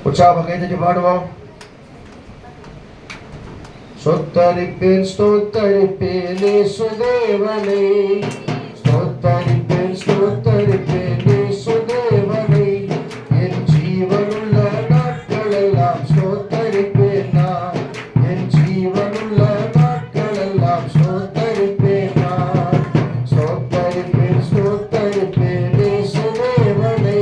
உற்சாக கைதட்டி பாடுவோம். ஸ்தோத்தரிப்பேன் ஸ்தோத்தரிப்பேன் இயேசுதேவனை, ஸ்தோத்தரிப்பேன் ஸ்தோத்தரிப்பேன் இயேசுதேவனை, என் ஜீவனுள்ள நாட்களெல்லாம் ஸ்தோத்தரிப்பேன் நான், என் ஜீவனுள்ள நாட்களெல்லாம் ஸ்தோத்தரிப்பேன் நான், ஸ்தோத்தரிப்பேன் ஸ்தோத்தரிப்பேன் இயேசுதேவனை.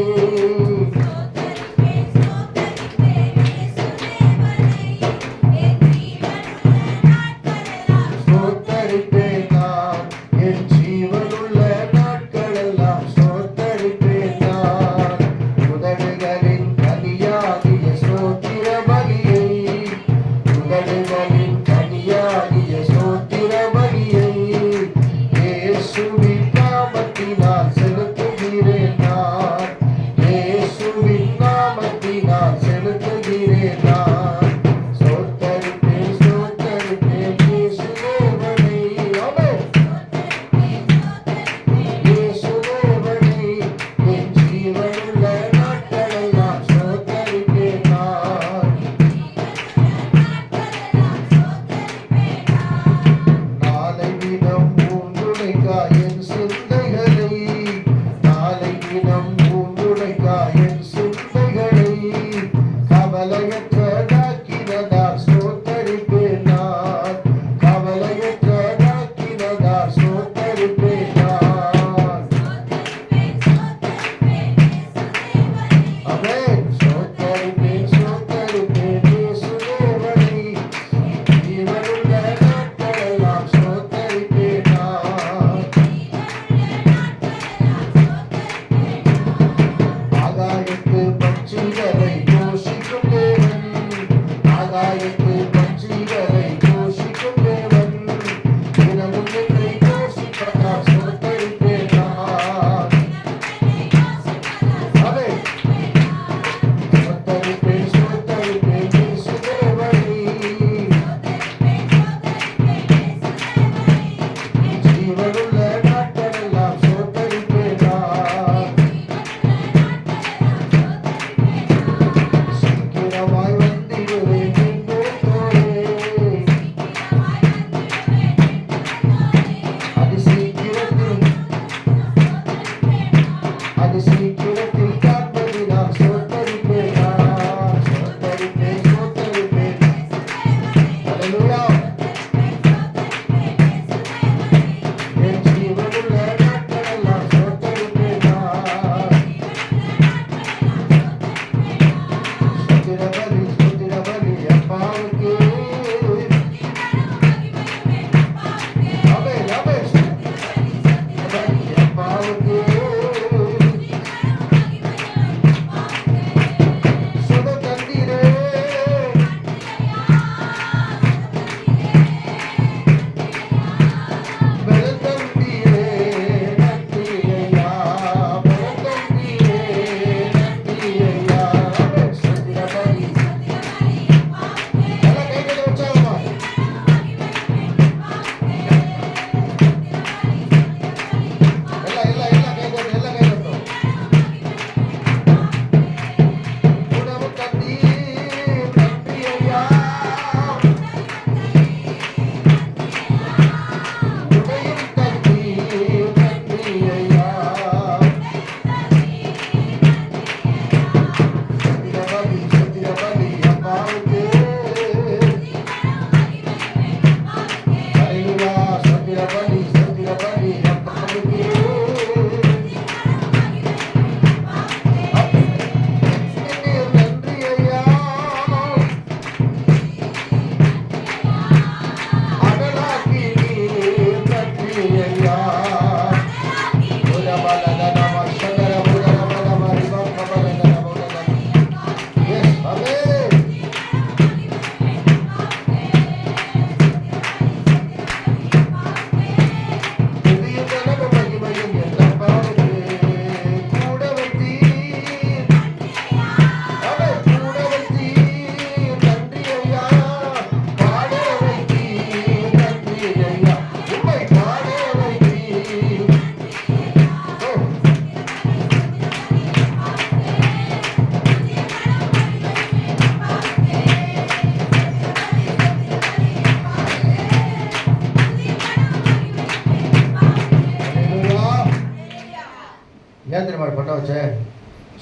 பண்ண வச்சேன்.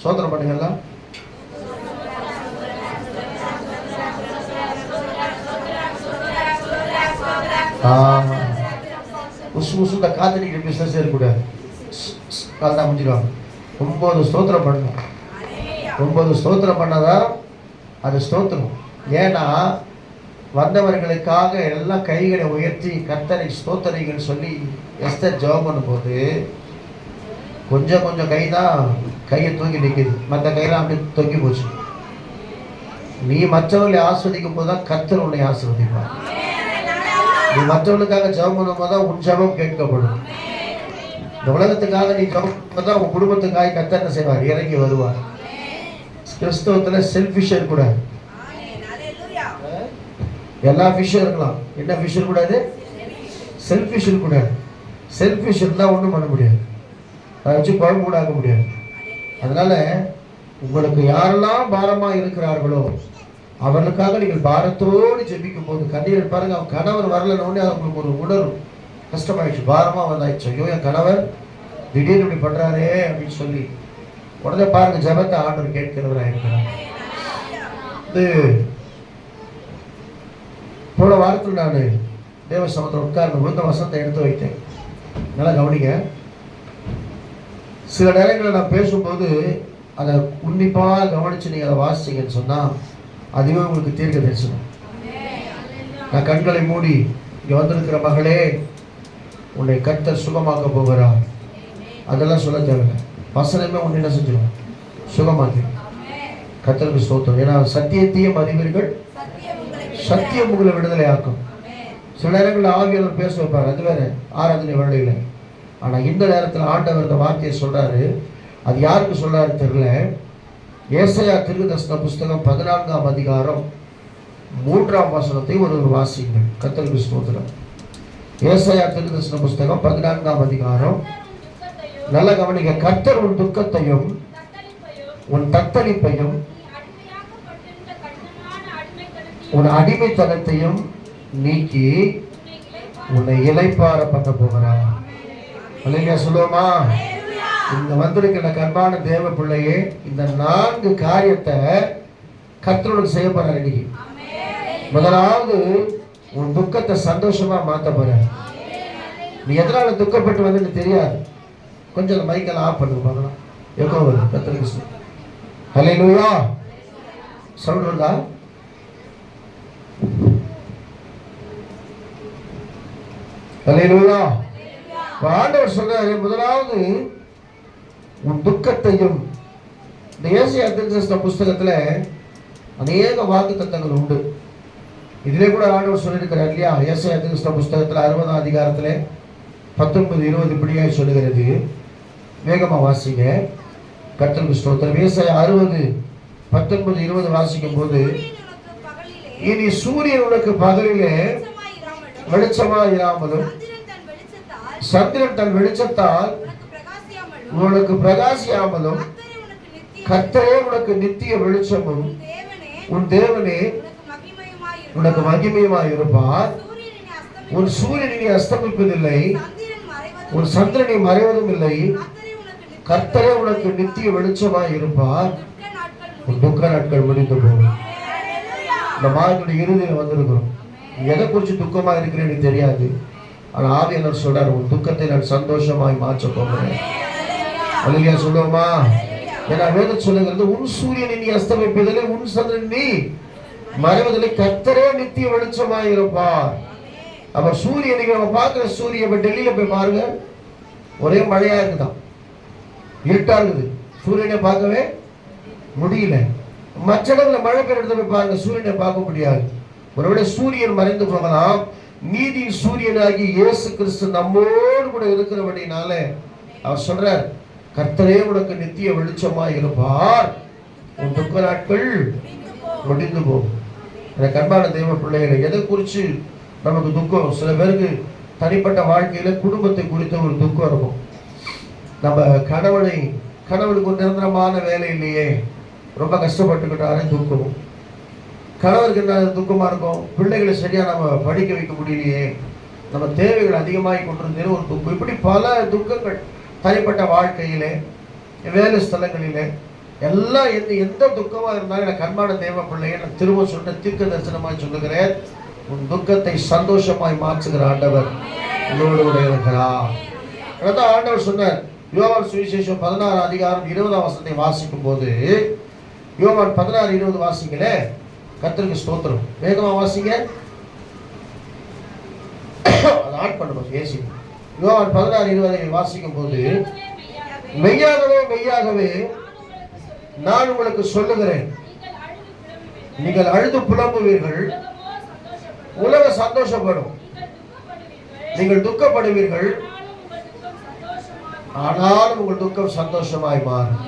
சோதனை பண்ணுங்கலாம். இந்த காத்தடிக்கிற பிசினஸ் இருக்கக்கூடாது. கால் தான் முடிஞ்சிடுவாங்க. 9 ஸ்தோத்திரம் பண்ணணும். 9 ஸ்தோத்திரம் பண்ணாதான் அது ஸ்தோத்திரம். ஏன்னா வந்தவர்களுக்காக எல்லாம் கைகளை உயர்த்தி கர்த்தரை ஸ்தோத்திரிங்கன்னு சொல்லி எஸ்தர் ஜெபம் பண்ணும்போது கொஞ்சம் கொஞ்சம் கை தான் கையை தூக்கி நிற்கிது, மற்ற கையெல்லாம் அப்படி தொங்கி போச்சு. நீ மற்றவர்களை ஆஸ்வதிக்கும் போது தான் கர்த்தர் உன்னை ஆசீர்வதிப்பார். நீ மற்றவர்களுக்காக ஜெபம் பண்ணும் போது தான் உன் ஜெபம் கேட்கப்படும். இந்த உலகத்துக்காக நீ ஜெபம் பண்ணும்போது உன் குடும்பத்துக்காக கர்த்தர் என்ன செய்வார்? இறங்கி வருவார். கிறிஸ்தவத்தில் செல்ஃபிஷ் இருக்கக்கூடாது. எல்லா ஃபிஷ்ஷும் இருக்கலாம். என்ன ஃபிஷ் இருக்கக்கூடாது? செல்ஃபிஷ் இருக்கக்கூடாது. செல்ஃபிஷ் இருந்தால் ஒன்றும் பண்ண முடியாது. அதை வச்சு குழம்பு கூட ஆக்க முடியாது. அதனால உங்களுக்கு யாரெல்லாம் பாரமாக இருக்கிறார்களோ அவர்களுக்காக நீங்கள் பாரத்தோடு ஜெபிக்கும் போது கண்ணீர் பாருங்க. அவன் கணவர் வரலன்னு அவங்களுக்கு ஒரு உணர்வு கஷ்டமாயிடுச்சு, பாரமாக வந்தாயிடுச்சு. ஐயோ என் கணவர் திடீர்னு இப்படி பண்ணுறாரே அப்படின்னு சொல்லி உடனே பாருங்க ஜெபத்தை ஆண்டவர் கேட்கிறவராக இருக்கிறார். இது போன வாரத்தில் நான் தேவ சமத்தில் உட்கார்ந்து இந்த வசனத்தை எடுத்து வைத்தேன். நல்லா கவனிங்க. சில நேரங்களில் நான் பேசும்போது அதை உன்னிப்பாக கவனித்து நீங்கள் அதை வாசிச்சிங்கன்னு சொன்னால் அதுவே உங்களுக்கு தீர்க்க தரிசனம். நான் கண்களை மூடி இங்கே வந்திருக்கிற மகளே உன்னை கர்த்தர் சுகமாக்க போகிறார் அதெல்லாம் சொல்ல தேவையில்லை. வசனமே உன்னை என்ன செஞ்சிடும்? சுகமாக்கி. கர்த்தருக்கு ஸ்தோத்திரம். ஏன்னா சத்தியத்தையும் அறிவீர்கள், சத்தியம் உங்களை விடுதலை ஆக்கும். சில நேரங்களில் ஆவியாளர் பேச வைப்பார், அது வேற ஆராதனை வேலையில். ஆனால் இந்த நேரத்தில் ஆண்டவர் இந்த வார்த்தையை சொல்றாரு. அது யாருக்கு சொல்றாரு தெரியல. ஏசாயா தீர்க்கதரிசன புஸ்தகம் 14ஆம் அதிகாரம் 3ஆம் வசனத்தை ஒரு வாசியுங்கள். கர்த்தருக்கு ஸ்தோத்திரம். ஏசாயா தீர்க்கதரிசன புஸ்தகம் 14ஆம் அதிகாரம். நல்ல கவனிங்க. கர்த்தர் உன் துக்கத்தையும் உன் தத்தளிப்பையும் உன் அடிமைத்தனத்தையும் நீக்கி உன்னை இளைப்பாற பண்ண போகிறார். இல்லைங்க சொல்லுவோமா? இந்த வந்திருக்கிற கர்ப்பான தேவ பிள்ளையே இந்த 4 காரியத்தை கர்த்தரோடு செய்ய போறார் இன்னைக்கு. முதலாவது உன் துக்கத்தை சந்தோஷமா மாற்ற போற. நீ எதனால துக்கப்பட்டு வந்து தெரியாது. கொஞ்சம் மைக்கெல்லாம் ஆஃப் பண்ணு பார்க்கலாம். எக்கோ வருது. கர்த்தருக்கு ஹல்லேலூயா. சவுண்ட் வருதா? ஹல்லேலூயா. ஆண்டவர் சொல்றாரு முதலாவது உன் துக்கத்தையும். இந்த ஏசாயா தீர்க்கதரிசன புஸ்தகத்துல அநேக வாக்குத்தத்தங்கள் உண்டு. இதிலே கூட ஆண்டவர் சொல்லியிருக்கிறார் இல்லையா? ஏசாயா தீர்க்கதரிசன புஸ்தகத்துல 60ஆம் அதிகாரத்துல 19, 20 இப்படியாய் சொல்லுகிறது. வேகமா வாசிங்க. கர்த்தருக்கு ஸ்தோத்திரம். ஏசாயா 60, 19, 20 வாசிக்கும் போது இனி சூரியன் உனக்கு பகலிலே வெளிச்சமாயிராமலும் சந்திரன் தன் வெளிச்சத்தால் உனக்கு பிரகாசியாமலும் கர்த்தரே உனக்கு நித்திய வெளிச்சமும் உன் தேவனே உனக்கு மகிமையுமாய் இருப்பார். உன் சூரியனை அஸ்தமிப்பதில்லை, உன் சந்திரனை மறைவதும் இல்லை. கர்த்தரே உனக்கு நித்திய வெளிச்சமாய் இருப்பார். உன் துக்க நாட்கள் முடிந்து போகும். இந்த மாதத்துடைய இறுதியில் வந்திருக்கிறோம். எதை குறித்து துக்கமா இருக்கிறேன்னு தெரியாது. ஆனால் ஆவியானவர் சொல்றார், உன் துக்கத்தை நான் சந்தோஷமாய் மாற்ற போகிறேன். அல்லேலூயா சொல்லுவோமா? ஏன்னா வேதம் சொல்லுகிறது, உன் சூரியனை நீ அஸ்தமிப்பதில்லை, உன் சந்திரன் நீ மறைவதில்லை, கர்த்தரே நித்திய வெளிச்சமாய் இருப்பார். அப்ப சூரியன் நீங்க நம்ம பார்க்கிற சூரியன் இப்ப டெல்லியில போய் பாருங்க, ஒரே மழையா இருக்குதான், இருட்டா இருக்குது, சூரியனை பார்க்கவே முடியல. மற்ற இடத்துல மழை பெய்யறத போய் பாருங்க, சூரியனை பார்க்க முடியாது. ஒருவேளை சூரியன் மறைந்து போகலாம். நீதி சூரியனாகி இயேசு கிறிஸ்து நம்மோடு கூட இருக்கிறபடினால அவர் சொல்றார், கர்த்தரே உனக்கு நித்திய வெளிச்சமாய் இருப்பார். உன் துக்க நாட்கள் முடிந்து போகும். அந்த கர்ப்பான தெய்வ பிள்ளைகளை எதை குறித்து நமக்கு துக்கம்? சில பேருக்கு தனிப்பட்ட வாழ்க்கையில குடும்பத்தை குறித்த ஒரு துக்கம் இருக்கும். நம்ம கணவனுக்கு ஒரு நிரந்தரமான வேலை இல்லையே, ரொம்ப கஷ்டப்பட்டுக்கிட்டாரே துக்கம். கணவருக்கு என்ன துக்கமா இருக்கும்? பிள்ளைகளை சரியா நம்ம படிக்க வைக்க முடியலையே, நம்ம தேவைகள் அதிகமாகி கொண்டிருந்தே ஒரு துக்கம். இப்படி பல துக்கங்கள் தனிப்பட்ட வாழ்க்கையிலே வேலை ஸ்தலங்களிலே எல்லாம் எந்த துக்கமா இருந்தாலும் எனக்கு அன்பான தேவ பிள்ளையை நான் திரும்ப சொன்ன தீர்க்க தரிசனமாய் சொல்லுகிறேன், உன் துக்கத்தை சந்தோஷமாய் மாற்றுகிற ஆண்டவர் உன்னோடு இருக்கிறார். அதான் ஆண்டவர் சொன்னார். யோவான் சுவிசேஷம் 16 அதிகாரம் 20ஆம் வசனத்தை வாசிக்கும் போது, யோவான் 16:20 வாசிக்கல. கர்த்தருக்கு ஸ்தோத்திரம். வேகமா வாசிங்க. அதை ஆட் பண்ணுவோம். ஏசி யோவான் 16:20 வாசிக்கும் போது, மெய்யாகவே மெய்யாகவே நான் உங்களுக்கு சொல்லுகிறேன், நீங்கள் அழுது புலம்புவீர்கள், உலக சந்தோஷப்படும். நீங்கள் துக்கப்படுவீர்கள், ஆனாலும் உங்கள் துக்கம் சந்தோஷமாய் மாறும்.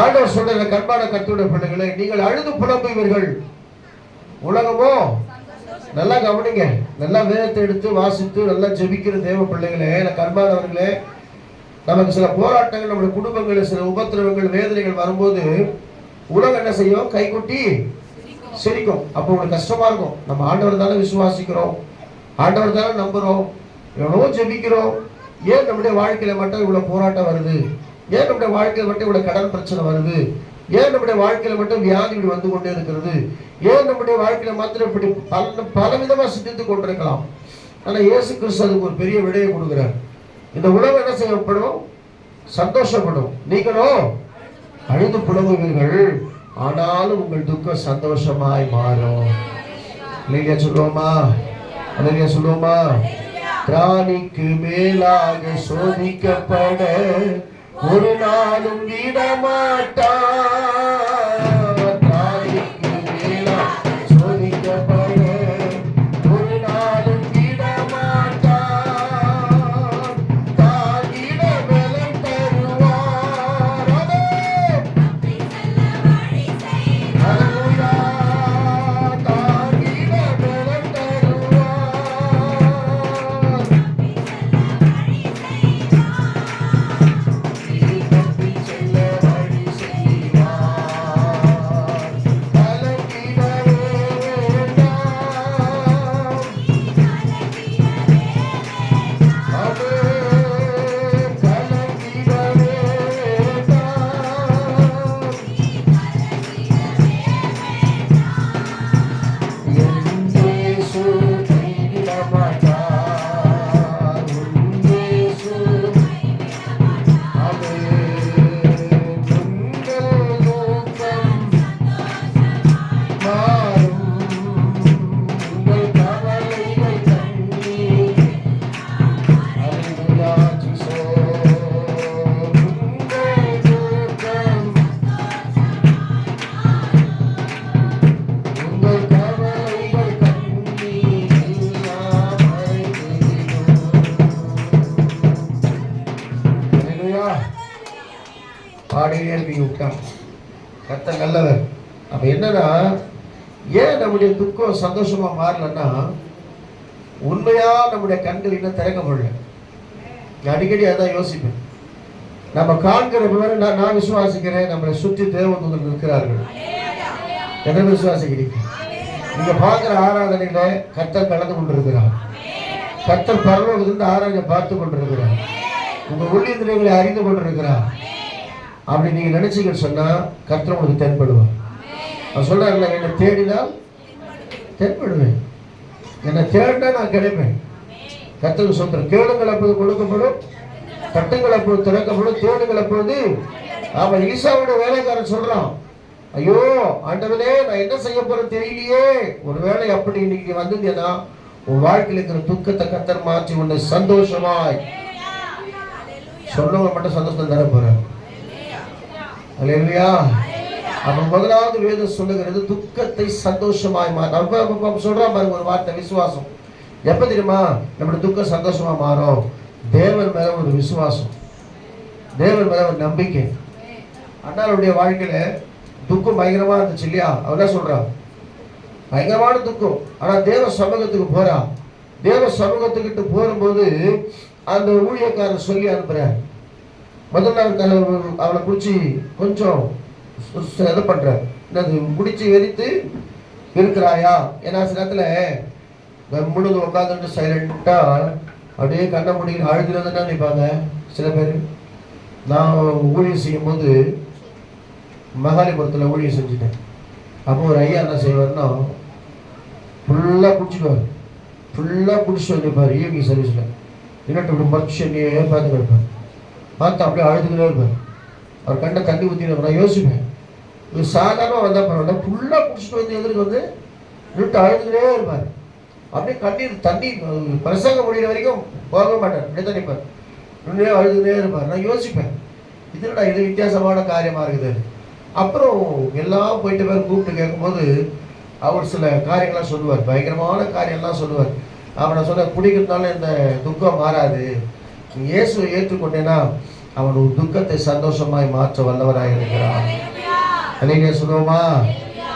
ஆண்டவர் சொல்ற கண்பான கர்த்தருடைய பிள்ளைகளே, நீங்கள் அழுது புலம்புவீர்கள். உலகமோ, நல்லா கவனிங்க, நல்லா வேதத்தை எடுத்து வாசித்து நல்லா ஜெபிக்கிற தேவ பிள்ளைகளே, கண்பானவர்களே, நமக்கு சில போராட்டங்கள், நம்முடைய குடும்பங்களில் சில உபத்திரவங்கள், வேதனைகள் வரும்போது உலகம் என்ன செய்யும்? கைகொட்டி சிரிக்கும். அப்போ உங்களுக்கு கஷ்டமா இருக்கும். நம்ம ஆண்டவர் தானே விசுவாசிக்கிறோம், ஆண்டவர் தானே நம்புறோம், எவ்வளவோ ஜெபிக்கிறோம், ஏன் நம்முடைய வாழ்க்கையில மட்டும் இவ்வளவு போராட்டம் வருது? ஏன் நம்முடைய வாழ்க்கையில மட்டும் இவ்வளவு கடன் பிரச்சனை வருது? ஏன் நம்முடைய வாழ்க்கையில மட்டும் வியாதிகள் வந்து கொண்டே இருக்கிறது? ஏன் நம்முடைய வாழ்க்கையில மாத்திரம் இப்படி பலவிதமா சிந்தித்து கொண்டிருக்கலாம். ஆனா இயேசு கிறிஸ்து அதுக்கு ஒரு பெரிய விடையை கொடுக்கிறார். இந்த உலகம் என்ன செய்யப்படும்? சந்தோஷப்படும். நீங்களும் அழுது புலம்புவீர்கள், ஆனாலும் உங்கள் துக்கம் சந்தோஷமாய் மாறும். இல்லையா சொல்லுவோமா? இல்லையா சொல்லுவோமா? திராணிக்கு மேலாக சோதிக்கப்பட ஒரு நாளும் விடமாட்டார். திராணிக்கு மேலாக சோதிக்கப்பட ஒரு நாளும் விடமாட்டார். தாங்கிட பலம் தருவார். தாங்கிட பலம் தருவார். கர்த்தர் நல்லவர். அப்ப என்னன்னா, ஏன் நம்முடைய துக்கம் சந்தோஷமா மாறலன்னா, உண்மையா நம்முடைய கண்கள் இன்னும் திறக்கப்படல. அடிக்கடி அதான் யோசிப்பேன். நம்ம காண்கிற நான் விசுவாசிக்கிறேன், நம்மளை சுற்றி தேவதூதர்கள் இருக்கிறார்கள். எத்தனை விசுவாசிக்கிறீங்க? நீங்க பார்க்கிற ஆராதனையில கர்த்தர் கலந்து கொண்டிருக்கிறார். கர்த்தர் பரலோகத்திலிருந்து ஆராதனை பார்த்து கொண்டிருக்கிறார். உங்க உள்ளிந்திரியங்களை அறிந்து கொண்டிருக்கிறார். அப்படி நீங்க நினைச்சீங்கன்னு சொன்னா கர்த்தர் உங்களுக்கு தென்படுவார். நான் சொல்றேன்ல, என்னை தேடினால் தென்படுவேன், என்னை தேடினா நான் கிடைப்பேன். கர்த்தருக்கு சொல்றேன், கேளுங்கள் அப்போது கொடுக்கப்படும், தட்டுங்கள் அப்போது திறக்கப்படும், தேடுங்கள் அப்போது. ஆமா, ஈசாவுடைய வேலைக்காரன் சொல்றான், ஐயோ ஆண்டவனே, நான் என்ன செய்ய போறேன் தெரியலையே. ஒருவேளை அப்படி இன்னைக்கு வந்ததுன்னா உன் வாழ்க்கையில் இருக்கிற துக்கத்தை கர்த்தர் மாற்றி உன்னை சந்தோஷமாய், சொன்னவங்க மட்டும் சந்தோஷம் தர போறார். அல்லேலூயா. அப்ப முதலாவது வேதம் சொல்லுகிறது துக்கத்தை சந்தோஷமாய் மாறும். சொல்றான் பாருங்க ஒரு வார்த்தை, விசுவாசம். எப்ப தெரியுமா நம்மளுடைய துக்கம் சந்தோஷமா மாறும்? தேவன் மேல ஒரு விசுவாசம், தேவன் மேல ஒரு நம்பிக்கை. அண்ணாளுடைய வாழ்க்கையில துக்கம் பயங்கரமா இருந்துச்சு இல்லையா? அவ என்ன சொல்றான்? பயங்கரமான துக்கம். ஆனா தேவ சமூகத்துக்கு போறா. தேவ சமூகத்துக்கிட்ட போகும்போது அந்த ஊழியக்காரர் சொல்லி அனுப்புறார். முதல்ல அவளை பிடிச்சி கொஞ்சம் இது பண்ற, பிடிச்சி வெறித்து இருக்கிறாயா. ஏன்னா சில நேரத்துல முழுது உட்காந்துட்டு சைலண்டா அப்படியே கண்ண முடியும் அழுதுறதுன்னா நினைப்பாங்க சில பேர். நான் ஊழியம் செய்யும் போது மகாலிபுரத்தில் ஊழியம் செஞ்சுட்டேன். அப்போ ஒரு ஐயா என்ன செய்வார்னா, ஃபுல்லாக குடிச்சிடுவார். ஃபுல்லாக குடிச்சு வந்துருப்பார் ஈவினிங் சர்வீஸில். இன்னட்டு இப்படி மறைச்சு என்னையே பார்த்து கிடப்பார். பார்த்து அப்படியே அழுதுகிட்டே இருப்பார். அவர் கண்ட தண்ணி ஊற்றின நான் யோசிப்பேன், இது சாதாரணமாக வந்தால் பரவாயில்ல, ஃபுல்லாக குடிச்சிட்டு வந்து எதிர்க்கு வந்து இன்னட்டு அழுதுகிட்டே இருப்பார். அப்படியே கண்ணீர் தண்ணி பிரசங்கம் முடிகிற வரைக்கும் போக மாட்டார், அப்படியே தான் நிற்பார். இன்னும் அழுதுகிட்டே இருப்பார். நான் யோசிப்பேன், இதுடா இது வித்தியாசமான காரியமாக இருக்குது. அப்புறம் எல்லாம் போயிட்டு பேர் கூப்பிட்டு கேட்கும்போது அவர் சில காரியங்கள்லாம் சொல்லுவார், பயங்கரமான காரியம்லாம் சொல்லுவார். அவனை சொன்ன குடிக்கிறதுனால இந்த துக்கம் மாறாது, இயேசுவை ஏற்றுக்கொண்டேன்னா அவன் துக்கத்தை சந்தோஷமாய் மாற்ற வல்லவராக இருக்கிறான். இல்லைங்க சொல்லுவோமா?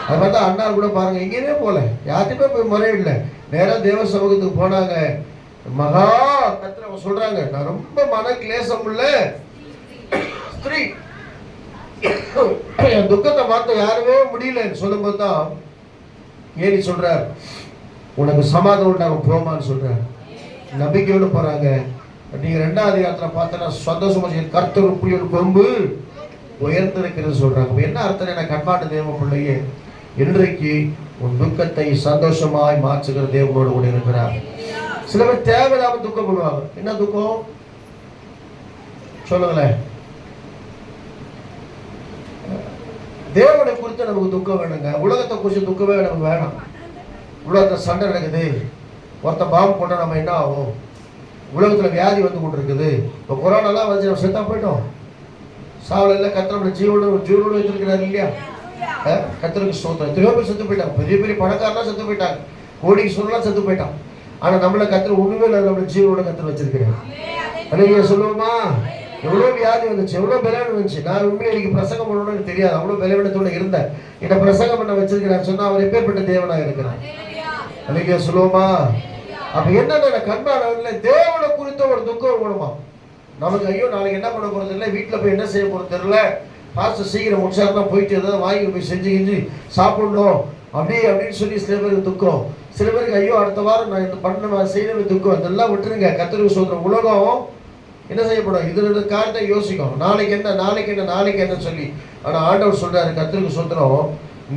அது மாதிரி தான் அண்ணா கூட பாருங்க, எங்கேயுமே போல, யார்கிட்டயுமே போய் முறையிடல, நேராக தேவ சமூகத்துக்கு போனாங்க. மகா கத்திர சொல்றாங்க, நான் ரொம்ப மன கிளேசம் உள்ள ஸ்திரீ, என் துக்கத்தை மாற்ற யாருமே முடியலன்னு சொல்லும்போது தான் ஏறி சொல்றார், உனக்கு சமாதானம் உண்டாக போமான்னு சொல்றார். நம்பிக்கையோடு போறாங்க. நீங்க 2ஆம் அதிகாரத்தில் பார்த்தோன்னா சந்தோஷமா கர்த்தர் புலியோட கொம்பு உயர்ந்திருக்கிறது சொல்றாங்க. என்ன அர்த்தம்? என்ன கண்பாட்டு தேவ பிள்ளையே, இன்றைக்கு உன் துக்கத்தை சந்தோஷமாய் மாற்றுகிற தேவனோடு கூட இருக்கிறார். சில பேர் தேவையில்லாம துக்கப்படுவாங்க. என்ன துக்கம் சொல்லுங்களேன்? தேவனை குறித்து நமக்கு துக்கம் வேணுங்க. உலகத்தை குறித்து துக்கமே நமக்கு வேணாம். உலகத்தை சண்டை நடக்குது, ஒருத்த பாம்பு போட்டால் நம்ம என்ன ஆகும்? உலகத்தில் வியாதி வந்து கொண்டு இருக்குது. இப்போ கொரோனாலாம் வந்து நம்ம செத்தா போயிட்டோம். சாவல கத்திர ஜீவனோடு வச்சிருக்கிறாரு இல்லையா? கத்திரக்கு ஸ்தோத்திரம். எத்தனையோ பேர் செத்து போயிட்டாங்க, பெரிய பெரிய பணக்காரெல்லாம் செத்து போயிட்டாங்க, கோடிக்கு சொல்லலாம் செத்து போயிட்டான். ஆனால் நம்மளை கத்திர ஒண்ணுமே இல்லை, நம்மளை ஜீவனோட கத்திர வச்சிருக்கிறேன். அன்னைக்கு சொல்லுவோமா, எவ்வளோ வியாதி வந்துச்சு, எவ்வளோ பலவீனம் வந்துச்சு. நான் உண்மையை எனக்கு பிரசங்கம் பண்ணணும்னு எனக்கு தெரியாது, அவ்வளோ பலவீனத்தோட இருந்தேன். என்னை பிரசங்கம் பண்ண வச்சிருக்கிறார் சொன்னா அவர் எப்பேற்பட்ட தேவனாக இருக்கிறார். அன்னைக்கு சொல்லுவோமா? அப்ப என்னென்ன கண்பான தேவனை குறித்த ஒரு துக்கம் வேணுமா நமக்கு? ஐயோ நாளைக்கு என்ன பண்ண போறது இல்லை, வீட்டில் போய் என்ன செய்ய போறது தெரியல, பாஸ்டர் சீக்கிரம் முடிச்சாருன்னா போயிட்டு ஏதாவது வாங்கி போய் செஞ்சு சாப்பிடணும் அப்படின்னு சொல்லி சில பேருக்கு துக்கம். சில பேருக்கு ஐயோ அடுத்த வாரம் நான் இந்த பண்ண செய்யவே துக்கம். இதெல்லாம் விட்டுருங்க. கர்த்தருக்கு சொல்ற உலகம் என்ன செய்யப்படும்? இது காரணத்தை யோசிக்கும், நாளைக்கு என்ன சொல்லி. ஆனா ஆண்டவர் சொல்றாரு, கர்த்தருக்கு சொல்றோம்,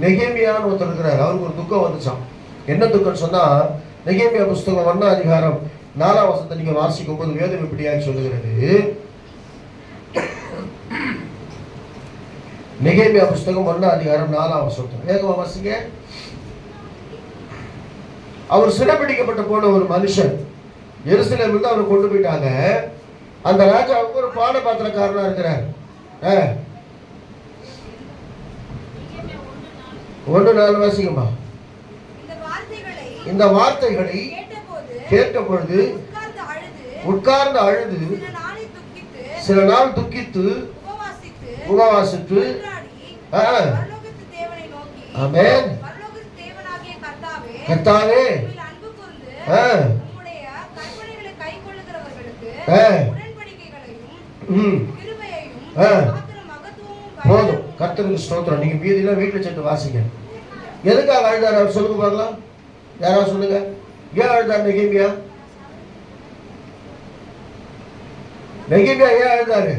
நெகேமியான்னு ஒருத்தர் இருக்கிறார், அவருக்கு ஒரு துக்கம் வந்துச்சான். என்ன துக்கம்னு சொன்னா, நெகேமியா புஸ்தகம் 1ஆம் அதிகாரம் 4ஆம் வசனத்தை நீங்க வாசிக்கும் போது வேதம் இப்படியாக சொல்லுகிறது. நெகேமியா புஸ்தகம் 1ஆம் அதிகாரம் 4ஆம் வசனம் வேகமா வாசிங்க. அவர் சிறைப்பிடிக்கப்பட்டு போன ஒரு மனுஷன், எருசலேமிலிருந்து அவரை கொண்டு போயிட்டாங்க. அந்த ராஜாவுக்கு ஒரு பாட பாத்திரக்காரனா இருக்கிறார். 1:4 வாசிங்கம்மா. இந்த வார்த்தைகளை கேட்டபொழுது உட்கார்ந்து அழுது சில நாள் துக்கித்து உபவாசித்து ஆமென் கர்த்தாவே போதும். கர்த்தருக்கு ஸ்தோத்திரம். நீங்க மீதியெல்லாம் வீட்டில் சென்று வாசிங்க. எதுக்காக அழுதார் அவர் சொல்லுங்க பார்க்கலாம், யாராவது சொல்லுங்க. ஏன் அழுதார் நெகேமியா? ஏன் அழுதாரு?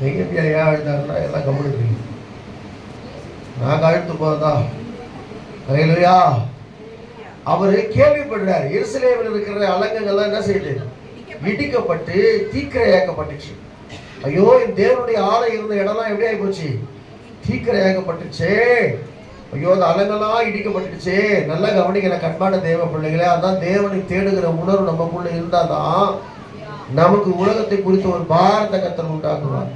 நெகேமியா ஏன் அழுதாருன்னா எல்லாம் கம்முனுக்கு நாங்க அழுத்து போதா. ஹல்லேலூயா. அவரு கேள்விப்படுறாரு, எருசலேமில் இருக்கிற அலங்கங்கள்லாம் என்ன செய்யுது? இடிக்கப்பட்டு தீக்கிரையாக்கப்பட்டுச்சு. ஐயோ என் தேவனுடைய ஆலை இருந்த இடம்லாம் எப்படி ஆகி போச்சு? தீக்கிரையாக்கப்பட்டுச்சு. ஐயோ அந்த அலங்கெல்லாம் இடிக்கப்பட்டுச்சு. நல்லா கவனிக்கிற கண்பான தேவ பிள்ளைகளே, அதான் தேவனை தேடுகிற உணர்வு நமக்குள்ள இருந்தாதான் நமக்கு உலகத்தை குறித்து ஒரு பாரத கர்த்தர் உண்டாக்குவார்.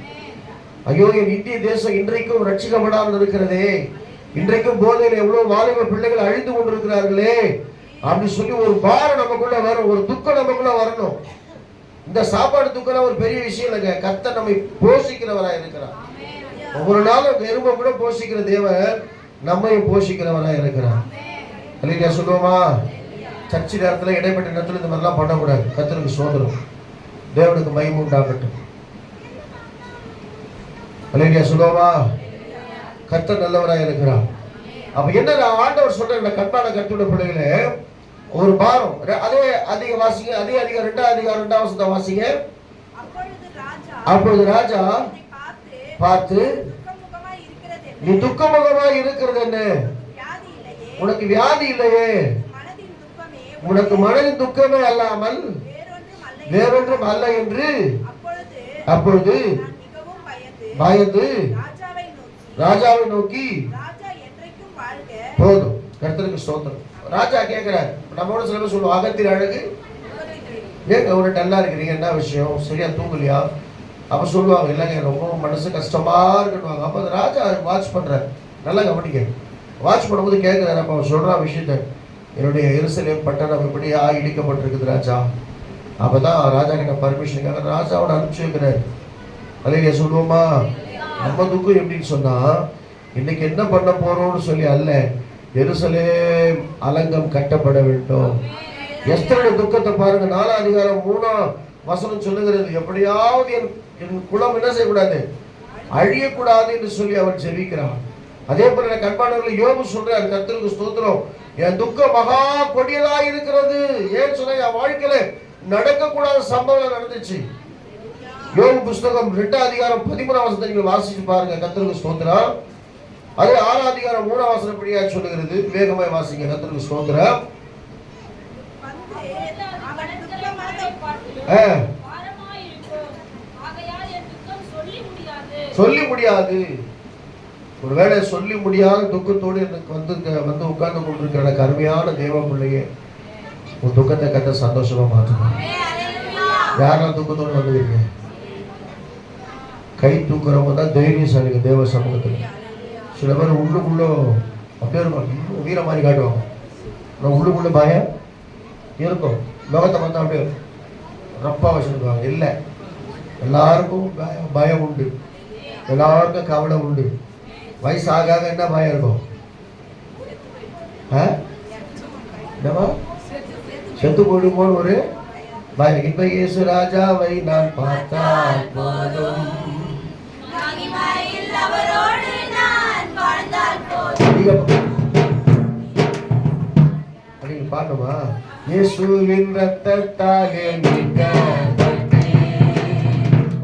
ஐயோ என் இந்திய தேசம் இன்றைக்கும் ரட்சிக்கப்படாமல் இருக்கிறதே, இன்றைக்கும் போதையில் எவ்வளவு வாலிப பிள்ளைகள் அழிந்து கொண்டிருக்கிறார்களே அப்படி சொல்லி ஒரு பாரம் நமக்குள்ள வரும், ஒரு துக்கம் நமக்குள்ள வரணும். இந்த சாப்பாடு துக்கம் ஒரு பெரிய விஷயம் இல்லைங்க. கர்த்தர் நம்மை போஷிக்கிறவராக இருக்கிறார். ஒவ்வொரு நாளும் எறும்பை கூட போஷிக்கிற தேவன் நம்மையும் போஷிக்கிறவராக இருக்கிறார். அல்லேலூயா சொல்லுவோமா? சர்ச்சை நேரத்தில் இடைப்பட்ட நேரத்தில் இந்த மாதிரிலாம் பண்ணக்கூடாது. கர்த்தருக்கு சோதரம், தேவனுக்கு மகிமை உண்டாகட்டும். அல்லேலூயா சொல்லுவோமா? கர்த்தர் நல்லவராக இருக்கிறார். அப்ப என்ன ஆண்டவர் சொல்ற கண்பான கர்த்தருடைய பிள்ளைகளே, ஒரு பாரம். அதே அதிக வாசிங்க, அதே அதிகம் 2ஆம் அதிகாரம் 2ஆம் வசனத்தை வாசிங்க. அப்பொழுது ராஜா பார்த்து, நீ துக்கமுகமாய் இருக்கிறது என்ன? உனக்கு வியாதி இல்லையே, உனக்கு மனதின் துக்கமே அல்லாமல் வேறொன்றும் அல்ல என்று. அப்பொழுது பயந்து ராஜாவை நோக்கி, போதும், கர்த்தருக்கு ஸ்தோத்திரம். ராஜா கேட்கிறார், நம்மோட சில பேர் சொல்லுவோம், அகத்தின் அழகு ஏங்க ஒரு டல்லா இருக்கிறீங்க, என்ன விஷயம், சரியா தூங்கலையா? அப்ப சொல்லுவாங்க, இல்லைங்க ரொம்ப மனசு கஷ்டமா இருக்குன்னு. அப்ப அந்த ராஜா வாட்ச் பண்றாரு, நல்லா கவனிக்க. வாட்ச் பண்ணும்போது கேட்கிறாரு, அப்ப அவன் சொல்றான் விஷயத்த, என்னுடைய எருசலேம் பட்டணம் எப்படியா இடிக்கப்பட்டிருக்குது ராஜா. அப்பதான் ராஜா கிட்ட பர்மிஷனுக்காக ராஜாவோட அனுப்பிச்சு வைக்கிறாரு. அலையில சொல்லுவோமா, நம்ம துக்கம் எப்படின்னு சொன்னா, இன்னைக்கு என்ன பண்ண போறோம்னு சொல்லி அல்ல, எருசலேம் அலங்கம் கட்டப்பட வேண்டும். எஸ்தருடைய துக்கத்தை பாருங்க, 4ஆம் அதிகாரம் 3ஆம் வசனம் சொல்லுகிறது, எப்படியாவது என் குலம் என்ன செய்யக்கூடாது, அழியக்கூடாது என்று சொல்லி அவர் ஜெபிக்கிறார். அதே போல கண்பானவர்கள் யோபு சொல்றாரு, கர்த்தருக்கு ஸ்தோத்திரம், என் துக்கம் மகா கொடியதா இருக்கிறது. ஏன் சொன்ன, என் வாழ்க்கையில நடக்கக்கூடாத சம்பவம் நடந்துச்சு. யோபு புஸ்தகம் 2ஆம் அதிகாரம் 13ஆம் வசனத்தை நீங்க வாசிச்சு பாருங்க, கர்த்தருக்கு ஸ்தோத்திரம். அது 6ஆம் அதிகாரம் 3ஆம் வசனம் எப்படியா சொல்லுகிறது, வேகமாய் வாசிங்க, கர்த்தருக்கு ஸ்தோத்திரம். சொல்லி முடியாது. ஒருவேளை சொல்லி முடியாத துக்கத்தோடு எனக்கு வந்து உட்கார்ந்து கொண்டிருக்கிற எனக்கு அருமையான தேவ பிள்ளையே, உன் துக்கத்தை கத்த சந்தோஷமா மாற்றணும். யாரெல்லாம் துக்கத்தோடு வந்துருக்கீங்க? கை தூக்குறவங்க தான் தைரியசாலிங்க தேவ சமூகத்தில். சில பேர் உள்ளுக்குள்ள அப்படியே இருக்கும், இன்னும் வீர மாதிரி காட்டுவாங்க. ஆனால் உள்ளுக்குள்ள பயம் இருக்கும். லோகத்தை பார்த்தா அப்படியே ரப்பா வச்சுருக்காங்க. இல்லை, எல்லாருக்கும் பயம் உண்டு, எல்லாருக்கும் கவலை உண்டு. வயசாக என்ன பயம் இருக்கும்? என்னவா செத்து போடுமோன்னு ஒரு பயம். இப்ப இயேசு ராஜாவை நான் பார்த்தால் போதும், நீங்க பாடணுமா? இயேசுவின் ரத்தத்தாலே மீட்கப்பட்டே,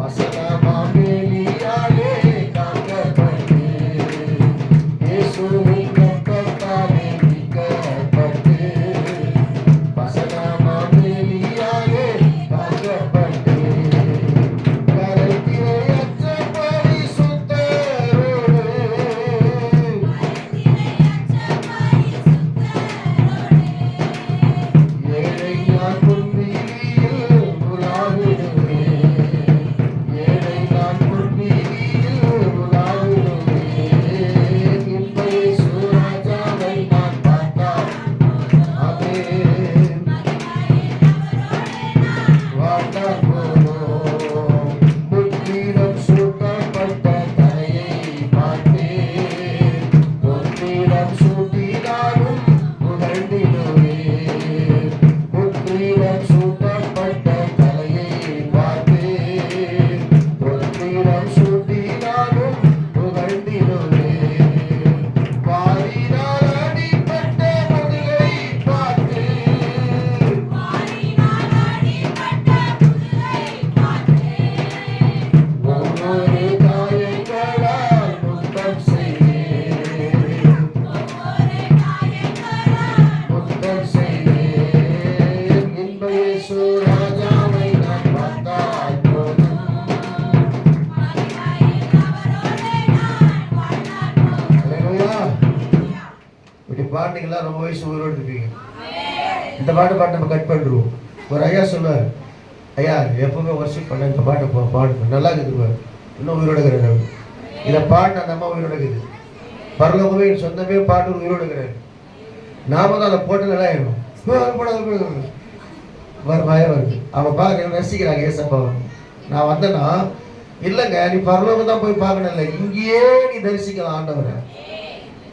வசனமாமேலியாலே காக்கப்பட்டே, இயேசுவின் ரத்தத்தாலே மீட்கப்பட்டே, வசனமாமேலியாலே காக்கப்பட்டே, கரைதிரையற்ற பரிசுத்தரோடு, ஏழை நான் பொன்வீதியில் உலாவிடுவேன், ஏழை நான் பொன்வீதியில் உலாவிடுவேன், இன்ப இயேசு ராஜாவை நான் பார்த்தால் ஆமென் வாழ்ந்தால் போதும். முற்றிலும் சூட்டப்பட்ட தலையை பார்த்தேன், முற்றிலும் சூட்டினாலும் புகழ்ந்திடுவேன், முற்றிலும் சூட்டப்பட்ட தலையை பார்த்தேன், முற்றிலும் சூட்டினாலும் புகழ்ந்திடுவேன், வாரினால் அடிபட்ட முதுகை பார்த்தேன், ஒவ்வொரு காயங்களால் முத்தம் செய்தேன், முத்தம் செய்தேன், இன்ப இயேசு ராஜாவை நான் பார்த்தால் போதும். அல்லேலூயா. இப்படி பாட்டீங்களா ரொம்ப வயசு உயிரோடு இருப்பீங்க. இந்த பாட்டு நம்ம கட் பண்ணிடுவோம். ஒரு ஐயா சொல்லுவார், ஐயா எப்பவுமே வர்ஷிப் பண்ண இந்த பாட்டு பாடு நல்லா இருக்குது, இன்னும் உயிரோடு இருக்கிறேன். இதை பாட்டு அந்த அம்மா உயிரோடு இருக்குது. பரலோகமே என் சொந்தமே பாட்டு உயிரோடு இருக்கிறேன். நாம தான் அதை போட்டு நல்லா ஆயிடும். பயம் வருது. அவன் பார்க்க ரசிக்கிறாங்க ஏசப்பாவை. நான் வந்தேன்னா, இல்லைங்க நீ பரலோகம் தான் போய் பார்க்கணும், இல்லை இங்கேயே நீ தரிசிக்கலாம் ஆண்டவரை.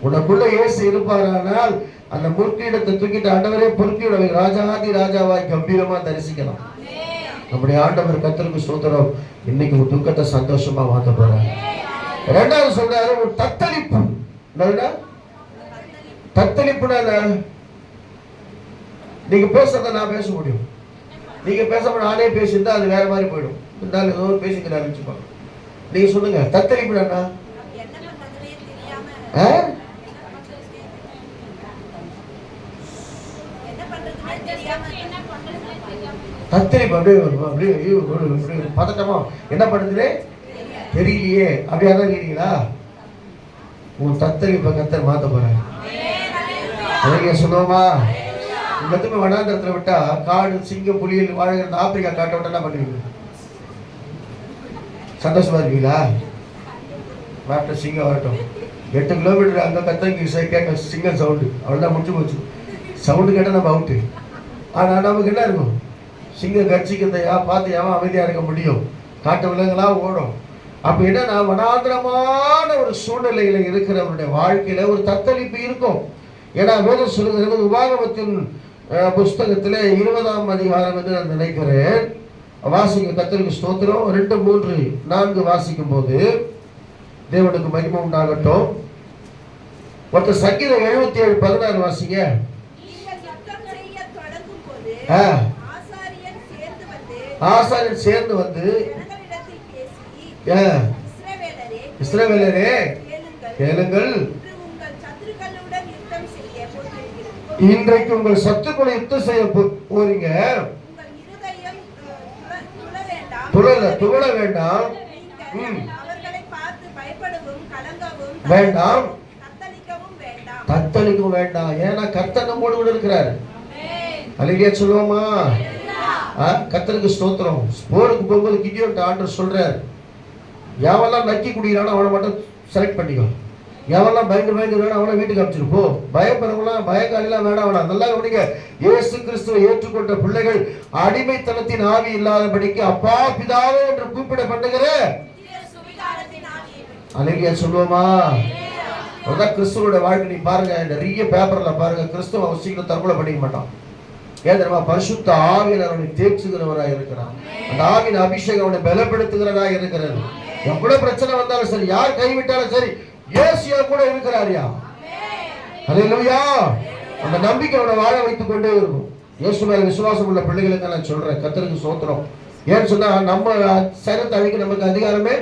உனக்குள்ள இயேசு இருப்பாரானால் அந்த முற்கிடத்தை தூக்கிட்டு ஆண்டவரே பொறுக்கியோட ராஜாதி ராஜாவாய் கம்பீரமா தரிசிக்கலாம். நம்முடைய ஆண்டவர் கர்த்தருக்கு ஸ்தோத்திரம். இன்னைக்கு ஒரு துக்கத்தை சந்தோஷமா மாத்த போறாரு. இரண்டாவது சொல்றாரு ஒரு தத்தளிப்பு. என்னடா தத்தளிப்புனா? நீங்க பேசுறத நான் பேச முடியும், நீங்க பேசாம நானே பேசியிருந்தா அது வேற மாதிரி போயிடும். இருந்தாலும் ஏதோ பேசிக்கிற ஆரம்பிச்சுப்பாங்க. நீங்க சொல்லுங்க, தத்தளிப்பு என்ன? தத்தளிப்பு அப்படியே பதட்டமா, என்ன பண்ணுதுன்னு தெரியலையே, அப்படியே தான் இருக்கீங்களா? உன் தத்தளிப்பை கத்தர் மாத்த போறாரு. அதைங்க சொல்லுவோமா? எல்லாத்துக்குமே வனாந்திரத்துல விட்டா காடு, சிங்கம், புலிகள் வாழ்கிற ஆப்பிரிக்கா காட்டை விட்டா என்ன பண்ணுவீங்க? சந்தோஷமா இருக்கீங்களா? வரட்டும், சிங்கம் வரட்டும். 8 கிலோமீட்டர் அங்கே கத்தரிக்கை கேட்க சிங்கம் சவுண்டு, அவ்வளோதான் முடிச்சு போச்சு. சவுண்டு கேட்டால் நம்ம அவுட்டு. ஆனால் நமக்கு என்ன இருக்கும்? சிங்கம் கட்சிக்கிறதையா பார்த்து ஏன் அமைதியாக இருக்க முடியும்? காட்டு விலங்குலாம் ஓடும். அப்போ என்னன்னா, வனாந்திரமான ஒரு சூழ்நிலையில் இருக்கிறவருடைய வாழ்க்கையில ஒரு தத்தளிப்பு இருக்கும். ஏன்னா வேதம் சொல்லுகிறது, உபாகமத்தின் புஸ்தகத்தில் 20ஆம் அதிகாரம் என்று நான் நினைக்கிறேன். வாசிக்க கர்த்தருக்கு ஸ்தோத்திரம். 2, 3, 4 வாசிக்கும் போது தேவனுக்கு மகிமை உண்டாகட்டும். மொத்த சங்கீதம் 77:16 வாசிங்க. ஆசாரியன் சேர்ந்து வந்து, இஸ்ரவேலரே கேளுங்கள், இன்றைக்கு உங்கள் சத்துக்களை யுத்தம் செய்ய போறீங்க. துவள வேண்டாம், வேண்டாம், தத்தளிக்கவும் வேண்டாம். ஏன்னா கர்த்தர் நம்மோடு கூட இருக்கிறார். அல்லேலூயா சொல்லுவோமா? கர்த்தருக்கு ஸ்தோத்திரம். போருக்கு போகும்போது கிதியோன் ஆண்டவர் சொல்றார், எவெல்லாம் நக்கி குடிக்கிறானோ அவனை மட்டும் செலக்ட் பண்ணிக்கோ, எவெல்லாம் பயந்து வேணும் அவனை வீட்டுக்கு அனுப்பிச்சிரு போ. பயப்படுறவங்களாம் பயக்காரிலாம் வேணாம். அவனை நல்லா கவனிங்க. இயேசு கிறிஸ்துவை ஏற்றுக்கொண்ட பிள்ளைகள் அடிமைத்தனத்தின் ஆவி இல்லாதபடிக்கு அப்பா பிதாவே என்று கூப்பிட பண்ணுகிற அல்லேலூயா சொல்லுவோமா? அதான் கிறிஸ்துவோட வாழ்க்கை. நீ பாருங்க, நிறைய பேப்பர்ல பாருங்க, கிறிஸ்துவ அவசியம் தற்கொலை பண்ணிக்க மாட்டான். ஏன் தெரியுமா? பரிசுத்த ஆவியில் அவனை தேய்ச்சுகிறவராக இருக்கிறான். அந்த ஆவியின் அபிஷேகம் அவனை பலப்படுத்துகிறதா இருக்கிறது. எவ்வளவு பிரச்சனை வந்தாலும் சரி, யார் கைவிட்டாலும் சரி, இயேசுயா கூட இருக்கிறாரியா. அல்லேலூயா. அந்த நம்பிக்கை அவனை வாழ வைத்துக் கொண்டே இருக்கும். இயேசு மேல விசுவாசம் உள்ள பிள்ளைகளுக்கு நான் சொல்றேன், கர்த்தருக்கு ஸ்தோத்திரம். ஏன்னு சொன்னா, நம்ம சரீரத்தை அழிக்க நமக்கு அதிகாரமே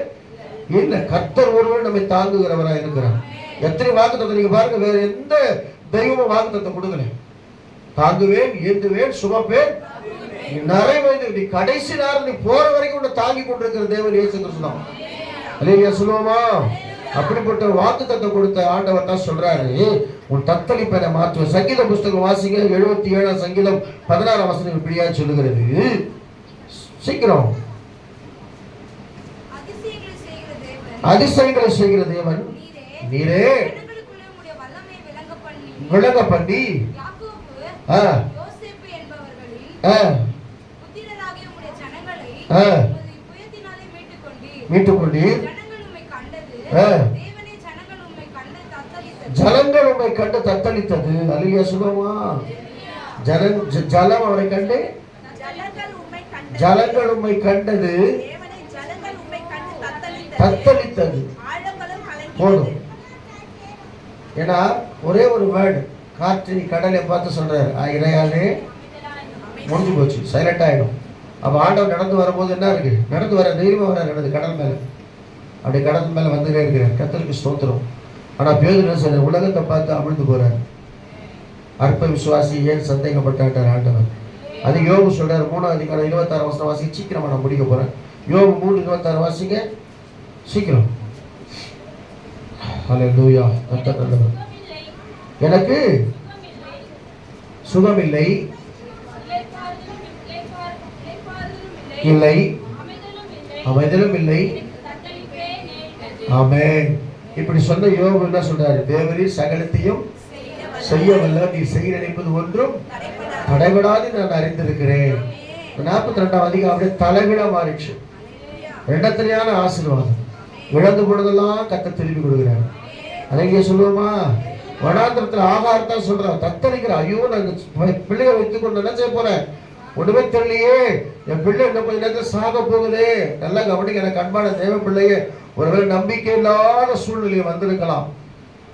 இல்ல. கர்த்தர் ஒருவர் நம்மை தாங்குகிறவராக இருக்கிறார். எத்தனை வாக்குத்தத்தை நீங்க பாருங்க, வேற எந்த தெய்வமும் வாக்குத்தத்தை கொடுக்கல. தாங்குவேன், ஏந்துவேன், சுமப்பேன், நிறைவேறு, நீ கடைசி நேரம் நீ போற வரைக்கும் உன்னை தாங்கி கொண்டிருக்கிற தேவன் இயேசு கிறிஸ்து தான். அல்லேலூயா சொல்லுவோமா? அப்படிப்பட்ட வாக்குத்தத்தை கொடுத்த ஆண்டவர் தான் சொல்றாரு, உன் தத்தளிப்பை மாற்றுவேன். சங்கீத புஸ்தகம் வாசிங்க, 77ஆம் சங்கீதம் 16ஆம் வசனம் இப்படியா சொல்லுகிறது. சீக்கிரம். அதிசயங்களை செய்கிற தேவன் நீரே, விளங்க பண்ணி மீட்டுக்கொண்டு ஜலங்கள் உம்மை கண்டு தத்தளித்தது. அல்லேலூயா சொல்லுவோமா? ஜலம் அவரை கண்டு, ஜலங்கள் உம்மை கண்டது, தத்தளித்தது. போதும். ஏன்னா ஒரே ஒரு வேர்டு, காற்று கடலை பார்த்து சொல்றாரு, இறையாலே முடிஞ்சு போச்சு, சைலண்ட் ஆயிடும். அப்ப ஆண்டவர் நடந்து வரும்போது என்ன இருக்கு? நடந்து வர தைரியமா வர நடந்து கடல் மேல, அப்படி கடல் மேல வந்துட்டே இருக்கிறார். கர்த்தருக்கு ஸ்தோத்திரம். ஆனா பேதுரு உலகத்தை பார்த்து அமிழ்ந்து போறாரு. அற்ப விசுவாசி ஏன் சந்தேகப்பட்டார் ஆண்டவர். அது யோபு சொல்றாரு, 3ஆம் அதிகாரம் 26ஆம் வசனம் வாசி. சீக்கிரமா நான் முடிக்க போறேன். யோபு 3:26 வாசிங்க சீக்கிரம். அல்லேலூயா. கர்த்தர் நல்லவர். எனக்கு சுகமில்லை, இல்லை, அமைதலும் இல்லை. ஆமென். இப்படி சொன்ன யோபு என்ன சொல்றாரு? தேவரீர் சகலத்தையும் செய்ய வல்ல, நீ செய்ய நினைப்பது ஒன்றும் தடைபடாது நான் அறிந்திருக்கிறேன். 42ஆம் அதிகாரம் அப்படியே தலைவிட மாறிச்சு. இரண்டத்திலையான ஆசீர்வாதம். இழந்து போனதெல்லாம் கர்த்தர் திருப்பி கொடுக்கிறார். அழகிய சொல்லுவோமா? வனாந்திரத்துல ஆகாரத்தான் சொல்றான், தத்தளிக்கிற. ஐயோ, நான் பிள்ளைய வைத்துக் கொண்டு என்ன செய்ய போறேன்? ஒண்ணுமே தெரியலையே, என் பிள்ளை என்ன கொஞ்ச நேரத்தில் சாக போகுதே. நல்லா கவனிக்க, எனக்கு அன்பான தேவ பிள்ளையே, ஒருவேளை நம்பிக்கை இல்லாத சூழ்நிலையை வந்திருக்கலாம்.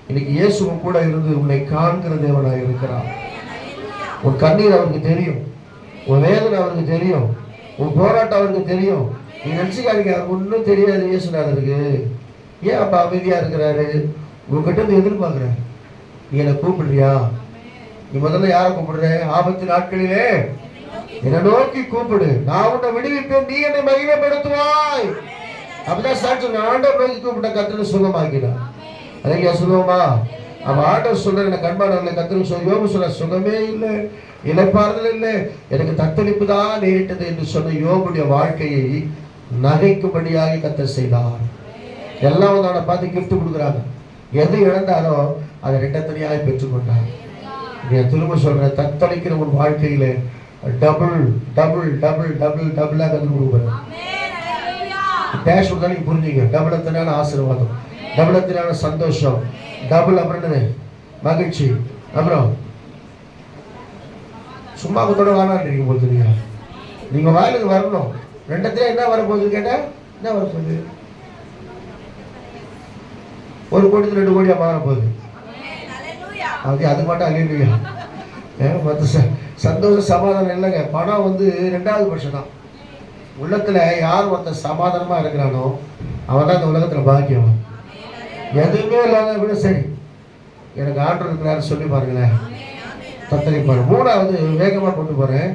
இன்னைக்கு இயேசுவும் கூட இருந்து உன்னை காண்கிற தேவனாக இருக்கிறார். உன் கண்ணீர் அவருக்கு தெரியும், உன் வேதனை அவருக்கு தெரியும், உன் போராட்டம் அவருக்கு தெரியும். நீ நினைச்சுக்காதீங்க அவருக்கு ஒன்றும் தெரியாது இயேசுநாதருக்கு. ஏன் அப்ப அமைதியா இருக்கிறாரு? உங்ககிட்ட இருந்து எதிர்பார்க்கிறாரு. நீ என்னை கூப்பிடுறியா? நீ முதல்ல யாரை கூப்பிடுற? ஆபத்து நாட்களிலே என்னை நோக்கி கூப்பிடு, நான் உன்னை விடுவிப்பேன், நீ என்னை மகிமைப்படுத்துவாய். அப்படிதான் சாட்சி. ஆண்டவர் நோக்கி கூப்பிட்ட கர்த்தர் சுகமாக்கினார். அதையா சொல்லுவோமா? அவன் ஆண்டவர் சொல்ற எனக்கு கண்பானவர்களை கர்த்தர் சொல்ல, யோபு சொல்ல சுகமே இல்லை, இளைப்பாறுதல் இல்லை, எனக்கு தத்தளிப்பு தான் நேரிட்டது என்று சொன்ன யோபுடைய வாழ்க்கையை நகைக்கும்படியாக கர்த்தர் செய்தார். எல்லாம் வந்து அவனை பார்த்து கிஃப்ட் கொடுக்குறாங்க. எது இழந்தாரோ அதை ரெண்டத்தனியாக பெற்றுக்கொண்டார். திரும்ப சொல்றேன், தத்தளிக்கிற ஒரு வாழ்க்கையில டபுள் டபுள் டபுள் டபுள் டபுளா கற்றுக் கொடுக்குறேன். டேஷ் கொடுத்தா நீங்க புரிஞ்சுங்க. டபுள் எத்தனான ஆசீர்வாதம், டபுள் எத்தனான சந்தோஷம், டபுள் அப்படின்னு மகிழ்ச்சி. அப்புறம் சும்மா கூட வேணான்றீங்க போதுங்க. நீங்க வாயிலுக்கு வரணும். ரெண்டத்துல என்ன வரப்போகுது கேட்டா என்ன வரப்போகுது? 1 கோடி 2 கோடியா மாற போகுது. அது மட்டும் அல்லேலூயா. மற்ற சந்தோஷம் சமாதானம் இல்லைங்க. பணம் வந்து 2வது பட்சம் தான். உள்ளத்துல யார் ஒருத்தர் சமாதானமா இருக்கிறானோ அவன் தான் இந்த உலகத்துல பாக்கியம். எதுவுமே இல்லாத விட சரி எனக்கு ஆண்டவர் இருக்கிறாரு சொல்லி பாருங்களேன், தத்தளிப்பாரு. 3வது வேகமா கொண்டு போறேன்,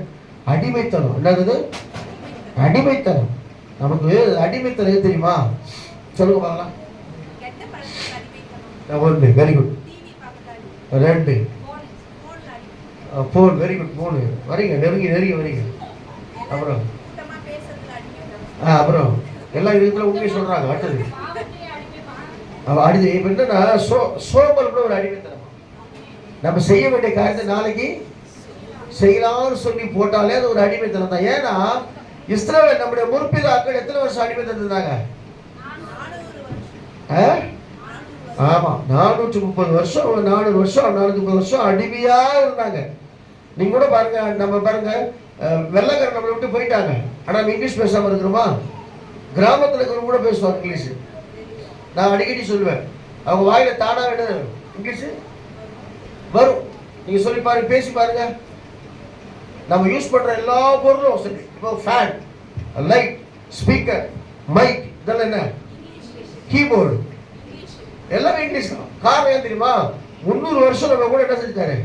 அடிமைத்தனம். என்னது அடிமைத்தனம்? நமக்கு அடிமைத்தனம் எது தெரியுமா? சொல்லுங்க பார்க்கலாம். 1 வெரி குட். 2 4 very good. 3 வரீங்க, நெருங்கி வரீங்க. அப்புறம் அப்புறம் எல்லா இடத்துல உண்மையை சொல்றாங்க. அடுத்தது இப்ப என்னன்னா சோம்பல் கூட ஒரு அடிமைத்தனம். நம்ம செய்ய வேண்டிய காரியத்தை நாளைக்கு செய்யலாம்னு சொல்லி போட்டாலே அது ஒரு அடிமைத்தனம் தான். ஏன்னா இஸ்ரவேல் நம்முடைய முற்பிதாக்கள் எத்தனை வருஷம் அடிமைத்தனம் இருந்தாங்க? ஆமா, 430 வருஷம், 400 வருஷம், 430 வருஷம் அடிமையா இருந்தாங்க. நீங்க கூட பாருங்க, நம்ம பாருங்க, வெள்ளைக்காரன் நம்மளை விட்டு போயிட்டாங்க. ஆனா நம்ம இங்கிலீஷ் பேசாம இருக்கிறோமா? கிராமத்துல இருக்கிறவங்க கூட பேசுவாங்க இங்கிலீஷ். நான் அடிக்கடி சொல்லுவேன், அவங்க வாயில தானா இங்கிலீஷ் வரும். நீங்க சொல்லி பாருங்க, பேசி பாருங்க. நம்ம யூஸ் பண்ற எல்லா பொருளும் சரி, இப்போ ஃபேன், லைட், ஸ்பீக்கர், மைக், இதெல்லாம் என்ன? கீபோர்டு, எல்லாமே இங்கிலீஷ் தான். காரணம் ஏன் தெரியுமா? 300 வருஷம் நம்ம கூட என்ன செஞ்சாரு?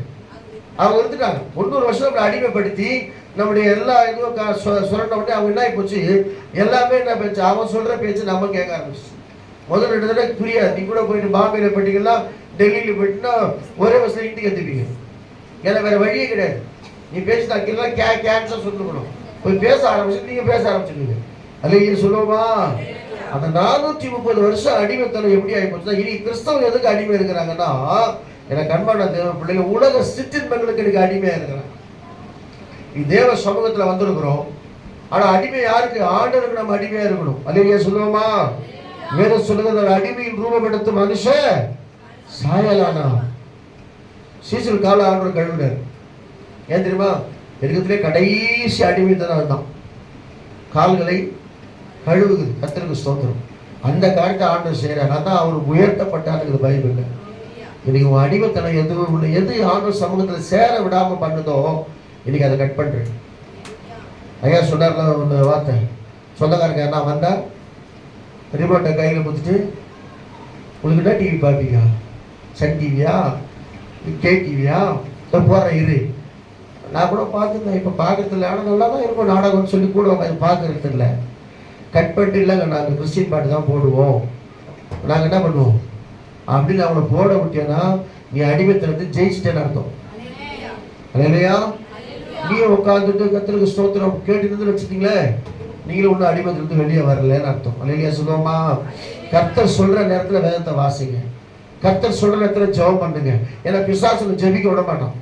அவங்க இருந்துட்டாங்க. 300 வருஷம் நம்மளை அடிமைப்படுத்தி நம்முடைய எல்லா இதுவும் சுரண்ட விட்டு அவங்க என்ன போச்சு, எல்லாமே என்ன பேச்சு, அவன் சொல்ற பேச்சு நம்ம கேட்க ஆரம்பிச்சு. முதல்ல 2 தடவை புரியாது. நீ கூட போயிட்டு பாம்பேல போயிட்டீங்கன்னா, டெல்லியில போயிட்டுன்னா ஒரே வருஷம் இந்திக்கு கற்றுப்பீங்க. ஏன்னா வேற வழியே கிடையாது. நீ பேசி தான் கேன்சர் சொல்லணும். போய் பேச ஆரம்பிச்சு நீங்க பேச ஆரம்பிச்சுருவீங்க. அல்ல சொல்லுவோமா? அந்த 430 வருஷம் அடிமைத்தனம் எப்படி ஆகி போச்சுன்னா, இனி கிறிஸ்தவங்க எதுக்கு அடிமை இருக்கிறாங்கன்னா, எனக்கு அன்பான தேவ பிள்ளைங்க உலக சிற்றின்பங்களுக்கு எனக்கு அடிமையா இருக்கிறாங்க. தேவ சமூகத்துல வந்திருக்கிறோம். ஆனா அடிமை யாருக்கு? ஆண்டவருக்கு நம்ம அடிமையா இருக்கணும். அல்லையா சொல்லுவோமா? வேற சொல்லுங்க, அடிமையின் ரூபம் எடுத்து மனுஷன் சாயலானா. சீசல் கால ஆண்டவர் கழுவினார். ஏன் தெரியுமா? இருக்கிறதுலே கடைசி அடிமைத்தனம் தான். கால்களை கழுவுது. கர்த்தருக்கு ஸ்தோத்திரம். அந்த காரியத்தை ஆண்டவர் செய்யறாரு. அதான் அவர் உயர்த்தப்பட்டாரு பைபிள்ல. இன்னைக்கு உங்க அடிமைத்தனம் எது ஆண்டவர் சமூகத்துல சேர விடாம பண்ணுதோ இன்னைக்கு அதை கட் பண்றேன். ஐயா சொன்னார்ல ஒரு வார்த்தை, சொந்தக்காரங்க என்ன வந்தா ரிமோட்டை கையில கொடுத்துட்டு, உங்களுக்கு என்ன டிவி பார்ப்பீங்க? சன் டிவியா, கே டிவியா? போற இரு. நான் கூட பார்த்துருந்தேன். இப்போ பார்க்கறது இல்லை. ஆனால் நல்லா தான் இருக்கும் நாடகம்னு சொல்லி கூட உட்காந்து பார்க்கறது இல்லை. கட் பண்ணிட்டு இல்லைங்க, நாங்கள் கிறிஸ்டின் பாட்டு தான் போடுவோம், நாங்கள் என்ன பண்ணுவோம் அப்படின்னு அவங்கள போட விட்டியன்னா நீ அடிமைத்தனத்தை ஜெயிச்சிட்டேன்னு அர்த்தம். இல்லையா? நீ உட்காந்துட்டு கர்த்தருக்கு ஸ்தோத்திரம் கேட்டு வச்சுட்டீங்களே, நீங்களும் ஒன்றும் அடிமைத்திலிருந்து வெளியே வரலன்னு அர்த்தம். இல்லையா சொல்லுவோமா? கர்த்தர் சொல்ற நேரத்துல வேதத்தை வாசிங்க. கர்த்தர் சொல்ற நேரத்துல ஜெபம் பண்ணுங்க. ஏன்னா பிசாசுன்னு ஜெபிக்க விட மாட்டோம்.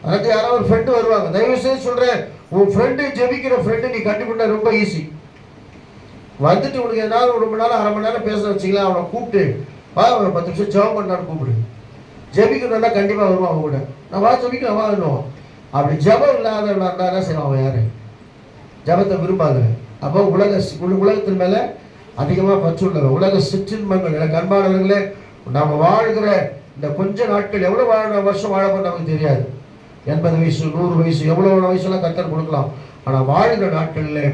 அதுக்கு யாராவது ஒரு ஃப்ரெண்டு வருவாங்க. தயவு செய்து சொல்றேன், உன் ஃப்ரெண்டு ஜெபிக்கிற ஃப்ரெண்டு நீ கண்டுபிடிச்சா ரொம்ப ஈஸி. வந்துட்டு உனக்கு ஏதாவது ரொம்ப நேரம் 1/2 மணி நேரம் பேச வச்சிக்கலாம். அவனை கூப்பிட்டு வா, ஒரு 10 நிமிஷம் ஜெபம் பண்ணான்னு கூப்பிடு. ஜெபிக்கணும்னா கண்டிப்பா வருவான் அவங்க கூட. நான் வா ஜெபிக்கலாம் வா இன்னும். அப்படி ஜெபம் இல்லாத என்ன செய்வான் அவன்? யாரு ஜெபத்தை விரும்பாத. அப்போ உலகத்தின் மேல அதிகமா பற்றுள்ளவன். உலக சிற்றின்பங்கள். எனக்கு அன்பானவர்களே, நாம வாழ்கிற இந்த கொஞ்ச நாட்கள் எவ்வளவு வருஷம் வாழப்போம் நமக்கு தெரியாது. 80 வயசு 100 வயசு எவ்வளவு வயசுலாம் கர்த்தர் கொடுக்கலாம். ஆனா வாழ்கிற நாட்களில்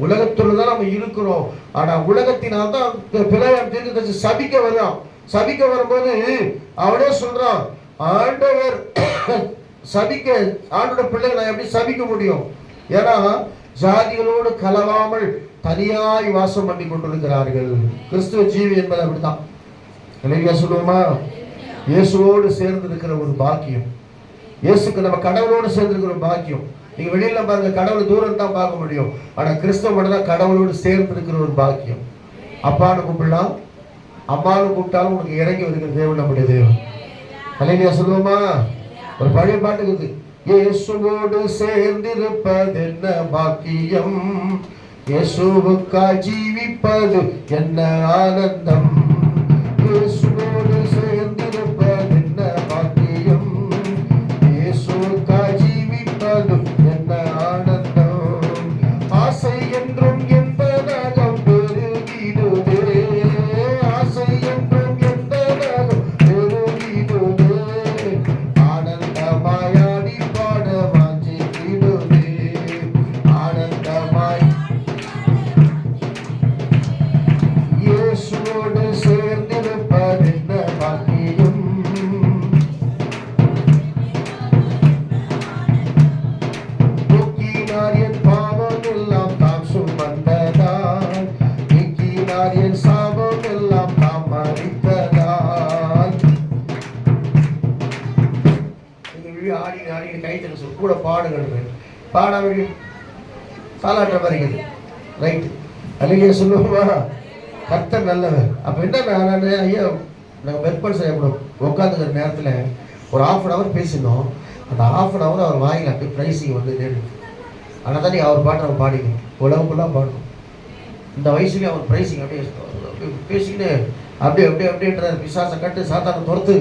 உலகத்துல தான் நம்ம இருக்கிறோம். ஆனா உலகத்தினால் தான் பிழையாம் தீர்க்கதரிசி சபிக்க வர்றான். சபிக்க வரும்போது அவனே சொல்றான், ஆண்டவர் சபிக்க, ஆண்டோட பிள்ளைகளை நான் எப்படி சபிக்க முடியும்? ஏன்னா ஜாதிகளோடு கலவாமல் தனியாய் வாசம் பண்ணி கொண்டிருக்கிறார்கள். கிறிஸ்துவ ஜீவி என்பது அப்படித்தான். இல்லையா சொல்லுவோமா? இயேசுவோடு சேர்ந்து இருக்கிற ஒரு பாக்கியம், இயேசுக்கு நம்ம கடவுளோடு சேர்ந்து இருக்கிற ஒரு பாக்கியம். நீங்க வெளியில பாருங்க, கடவுள் தூரம் தான் பார்க்க முடியும். ஆனா கிறிஸ்தவ மட்டும் தான் கடவுளோடு சேர்ந்து இருக்கிற ஒரு பாக்கியம். அப்பான்னு கூப்பிடலாம், அம்மான்னு கூப்பிட்டாலும் உனக்கு இறங்கி வருகிற தேவன் நம்முடைய தேவன். இல்லையா சொல்லுவோமா? ஒரு பழைய பாட்டுக்குது, இயேசுவோடு சேர்ந்திருப்பது என்ன பாக்கியம், இயேசுவுக்காய் ஜீவிப்பது என்ன ஆனந்தம், இயேசுவோடு சேர்ந்திருப்பது என்ன பாக்கியம், இயேசுவுக்காய் ஜீவிப்பது என்ன ஆனந்தம், ஆசை என்றும் எந்த நகம் பெருகிடுதே, ஆசை என்றும் எந்த நகம் பெருகிடுதே, ஆனந்தமாய் ஆடி பாட வாஞ்சிடுதே, ஆனந்தமாய் இயேசுவோடு சேர்ந்திருப்பது என்ன பாக்கியம், நீக்கினார் என் பாவம் எல்லாம் தாம் சுமந்ததால், நீக்கினார் என் சாபம் எல்லாம் தாம் மறித்ததால். நீங்க ஆடி ஆடி கை தட்டு கூட பாடுங்கள், பாடாம தாலாட்ட வருகிறது, ரைட்? அல்லையா சொல்லுவோமா? கர்த்தர் நல்லவர். அப்போ என்ன, நான் ஐயா நாங்கள் பெர்பல் செய்யக்கூடாது உட்காந்துக்கிற நேரத்தில் ஒரு 1/2 hour பேசினோம். அந்த 1/2 hour அவர் வாங்கில அப்படியே ப்ரைஸிங் வந்து நேரிடுது. ஆனால் தான் அவர் பாட்டு நம்ம பாடிக்கணும், உலகம் ஃபுல்லாக பாடணும். இந்த வயசுலேயே அவர் ப்ரைஸிங் அப்படியே பேசிக்கின்னு அப்படியே அப்படியே அப்படின்ற பிசாசை கட்டு சாத்தானை துரத்து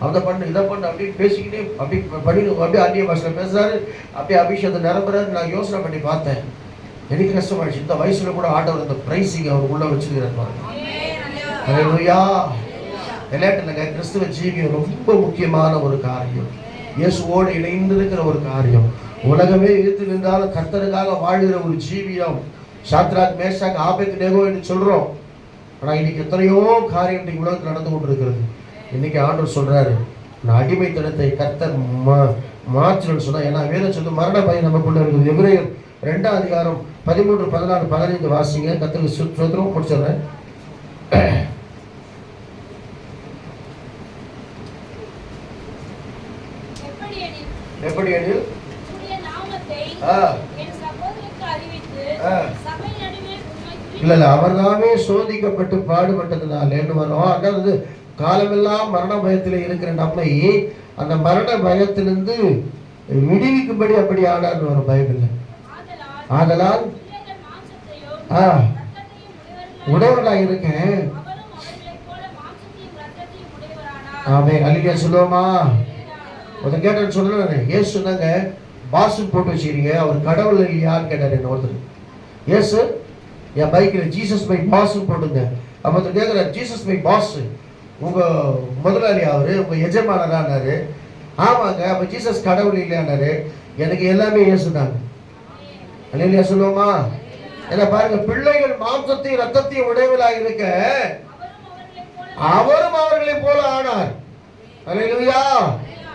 அதை பண்ணு இதை பண்ணு அப்படின்னு பேசிக்கினே அப்படி பண்ணிக்கணும். அப்படியே அந்நிய பாஷையில் பேசுகிறாரு, அப்படியே அபிஷேகத்தை நிரம்புறாரு. நான் யோசனை பண்ணி பார்த்தேன், எனக்கு கஷ்டமாயிடுச்சு. இந்த வயசுல கூட ஆண்டவர் இந்த பிரைசிங் அவர் உள்ள வச்சிருக்கிறார். ஹல்லேலூயா. இல்லைங்க, கிறிஸ்துவ ஜீவியம் ரொம்ப முக்கியமான ஒரு காரியம், இயேசுவோடு இணைந்திருக்கிற ஒரு காரியம். உலகமே எதிர்த்து நின்றாலும் கர்த்தருக்காக வாழ்கிற ஒரு ஜீவியம். சாத்ராக் மேஷாக் ஆபேத்நேகோ என்று சொல்றோம். ஆனா இன்னைக்கு எத்தனையோ காரியம் இன்னைக்கு உலகத்தில் நடந்து கொண்டிருக்கிறது. இன்னைக்கு ஆண்டவர் சொல்றாரு, நான் அடிமைத்தனத்தை கர்த்தர் மாற்றணும்னு சொன்னா. ஏன்னா வேதம் சொல்லி மரண பயம் நமக்குள்ள இருக்குது. எபிரேயர் 2ஆம் அதிகாரம் 13, 14, 15 வாசிங்க. கர்த்தருக்கு ஸ்தோத்திரம். முடிச்சிடுறேன். எப்படி எனில் இல்ல அவர்தாமே சோதிக்கப்பட்டு பாடுபட்டதுனால என்ன வரும், அதாவது காலமெல்லாம் மரண பயத்தில் இருக்கிற நம்மை அந்த மரண பயத்திலிருந்து விடுவிக்கும்படி அப்படி ஆனார்னு வரும் பைபிள்ல. ஆதலால் உடையவர்களாக இருக்கேன். ஆமே, அல்லேலூயா சொல்லுவோமா? ஒருத்தர் கேட்டேன்னு சொல்றேன், ஏசு சொன்னாங்க பாஸ் போட்டு வச்சுக்கிறீங்க, அவர் கடவுள் இல்லையான்னு கேட்டார் என்ன ஒருத்தர். ஏசு என் பைக்கில் ஜீசஸ் பை பாஸ் போட்டுங்க. அப்போ ஒருத்தர் கேட்குறாரு, ஜீசஸ் பை பாஸ் உங்க முதலாளி அவரு, உங்க எஜமானரானாரு. ஆமாங்க, அப்போ ஜீசஸ் கடவுள் இல்லையானாரு. எனக்கு எல்லாமே ஏசு தாங்க. அல்லேலூயா சொல்லுவோமா? என்ன பாருங்க, பிள்ளைகள் மாம்சத்தையும் ரத்தத்தையும் உடையவர்களாக இருக்க அவரும் அவர்களை போல ஆனார். அல்லேலூயா.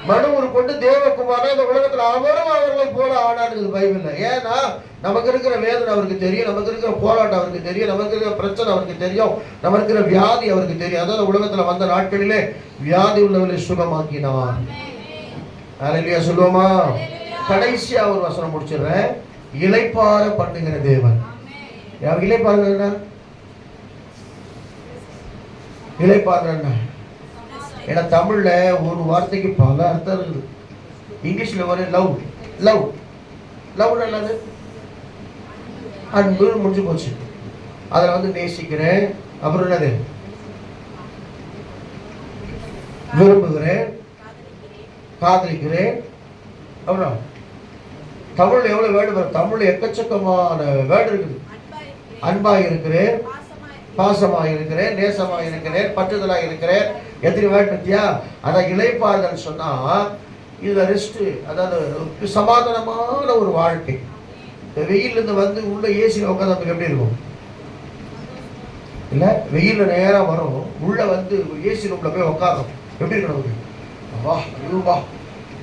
மனுவர் கொண்டு தேவகுமாரன் இந்த உலகத்துல அவரும் அவர்களை போல ஆனான்னு பைபிள்ல. ஏன்னா நமக்கு இருக்கிற வேதனை அவருக்கு தெரியும், நமக்கு இருக்கிற போராட்டம் அவருக்கு தெரியும், நமக்கு இருக்கிற பிரச்சனை அவருக்கு தெரியும், நமக்கு இருக்கிற வியாதி அவருக்கு தெரியும். அதாவது உலகத்துல வந்த நாட்களிலே வியாதி உள்ளவர்களை சுகமாக்கினார். அல்லேலூயா சொல்லுவோமா? கடைசியா ஒரு வசனம் முடிச்சிடுறேன். இளைப்பாற பண்ணுகிற தேவன். இளைப்பாறுங்க, இளைப்பாறுங்க. ஏன்னா தமிழ்ல ஒரு வார்த்தைக்கு பல அர்த்தம் இருக்குது. இங்கிலீஷ்ல வர லவ், லவ் லவ் என்னது? அன்பு முடிஞ்சு போச்சு. அதில் வந்து நேசிக்கிறேன், அப்புறம் என்னது? விரும்புகிறேன், காதலிக்கிறேன். அப்புறம் தமிழ்ல எவ்வளவு வேர்டு வரும்? தமிழ்ல எக்கச்சக்கமான வேர்டு இருக்குது. அன்பாக இருக்கிறேன், பாசமாக இருக்கிறேன், நேசமாக இருக்கிறேன், பற்றுதலாக இருக்கிறேன். எத்தனை வேர்டு பத்தியா? அதான் இளைப்பாறுதல் சொன்னா இதுல ரெஸ்ட், அதாவது சமாதானமான ஒரு வாழ்க்கை. வெயில்ல இருந்து வந்து உள்ள ஏசியில் உட்காந்து நமக்கு எப்படி இருக்கும்? இல்ல வெயில்ல நேரா வரும், உள்ள வந்து ஏசி ரூம்ல போய் உட்காரும், எப்படி இருக்கணும் நமக்கு? வா ஐயோப்பா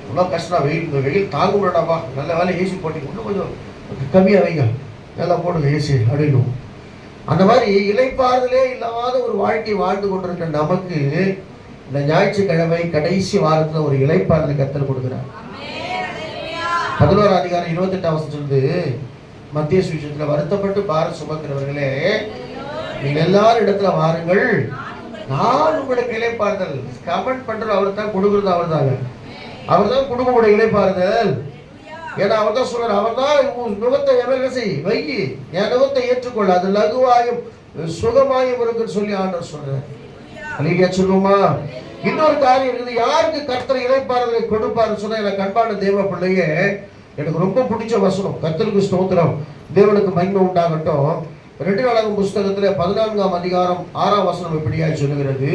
இவ்வளோ கஷ்டம், வெயில், இந்த வெயில் தாங்க முடியாடாப்பா, நல்ல வேலை ஏசி போட்டிங்க, இன்னும் கொஞ்சம் கம்மியாக வைங்க, நல்லா போடுங்க ஏசி அப்படின்னு. அந்த மாதிரி இளைப்பாறுதலே இல்லாத ஒரு வாழ்க்கை வாழ்ந்து கொண்டிருக்கிற நமக்கு இந்த ஞாயிற்றுக்கிழமை கடைசி வாரத்தில் ஒரு இளைப்பாறுதலை கர்த்தர் கொடுக்கிறார். 11 அதிகாரம் 28 சொல்லுது, மத்திய சுவிசேஷத்தில், வருத்தப்பட்டு பாரம் சுமக்கிறவர்களே நீங்கள் எல்லாரும் இடத்துல வாருங்கள், நான் உங்களுக்கு இளைப்பாறுதல். கமெண்ட் பண்றது அவர் தான், கொடுக்குறது அவர் தாங்க, அவர் தான் கொடுக்கக்கூடிய இளைப்பாறுதல். ஏன்னா அவர் தான் சொல்றாரு, அவர் தான் நுகத்தை எமர்கசி வை, என் நுகத்தை ஏற்றுக்கொள்ள, அது லகுவாயும் சுகமாயும் இருக்குன்னு சொல்லி ஆண்டவர் சொல்றாரு. அல்லேலூயா சொல்லுமா. இன்னொரு காரியம் இருக்குது, யாருக்கு கர்த்தர் இளைப்பாறுதலை கொடுப்பாருன்னு சொன்னா, எனக்கு அன்பான தேவ பிள்ளையே, எனக்கு ரொம்ப பிடிச்ச வசனம், கர்த்தருக்கு ஸ்தோத்திரம், தேவனுக்கு மகிமை உண்டாகட்டும். 2 நாளாகமம் புஸ்தகத்துல 14ஆம் அதிகாரம் 6ஆம் வசனம் இப்படியாய் சொல்லுகிறது.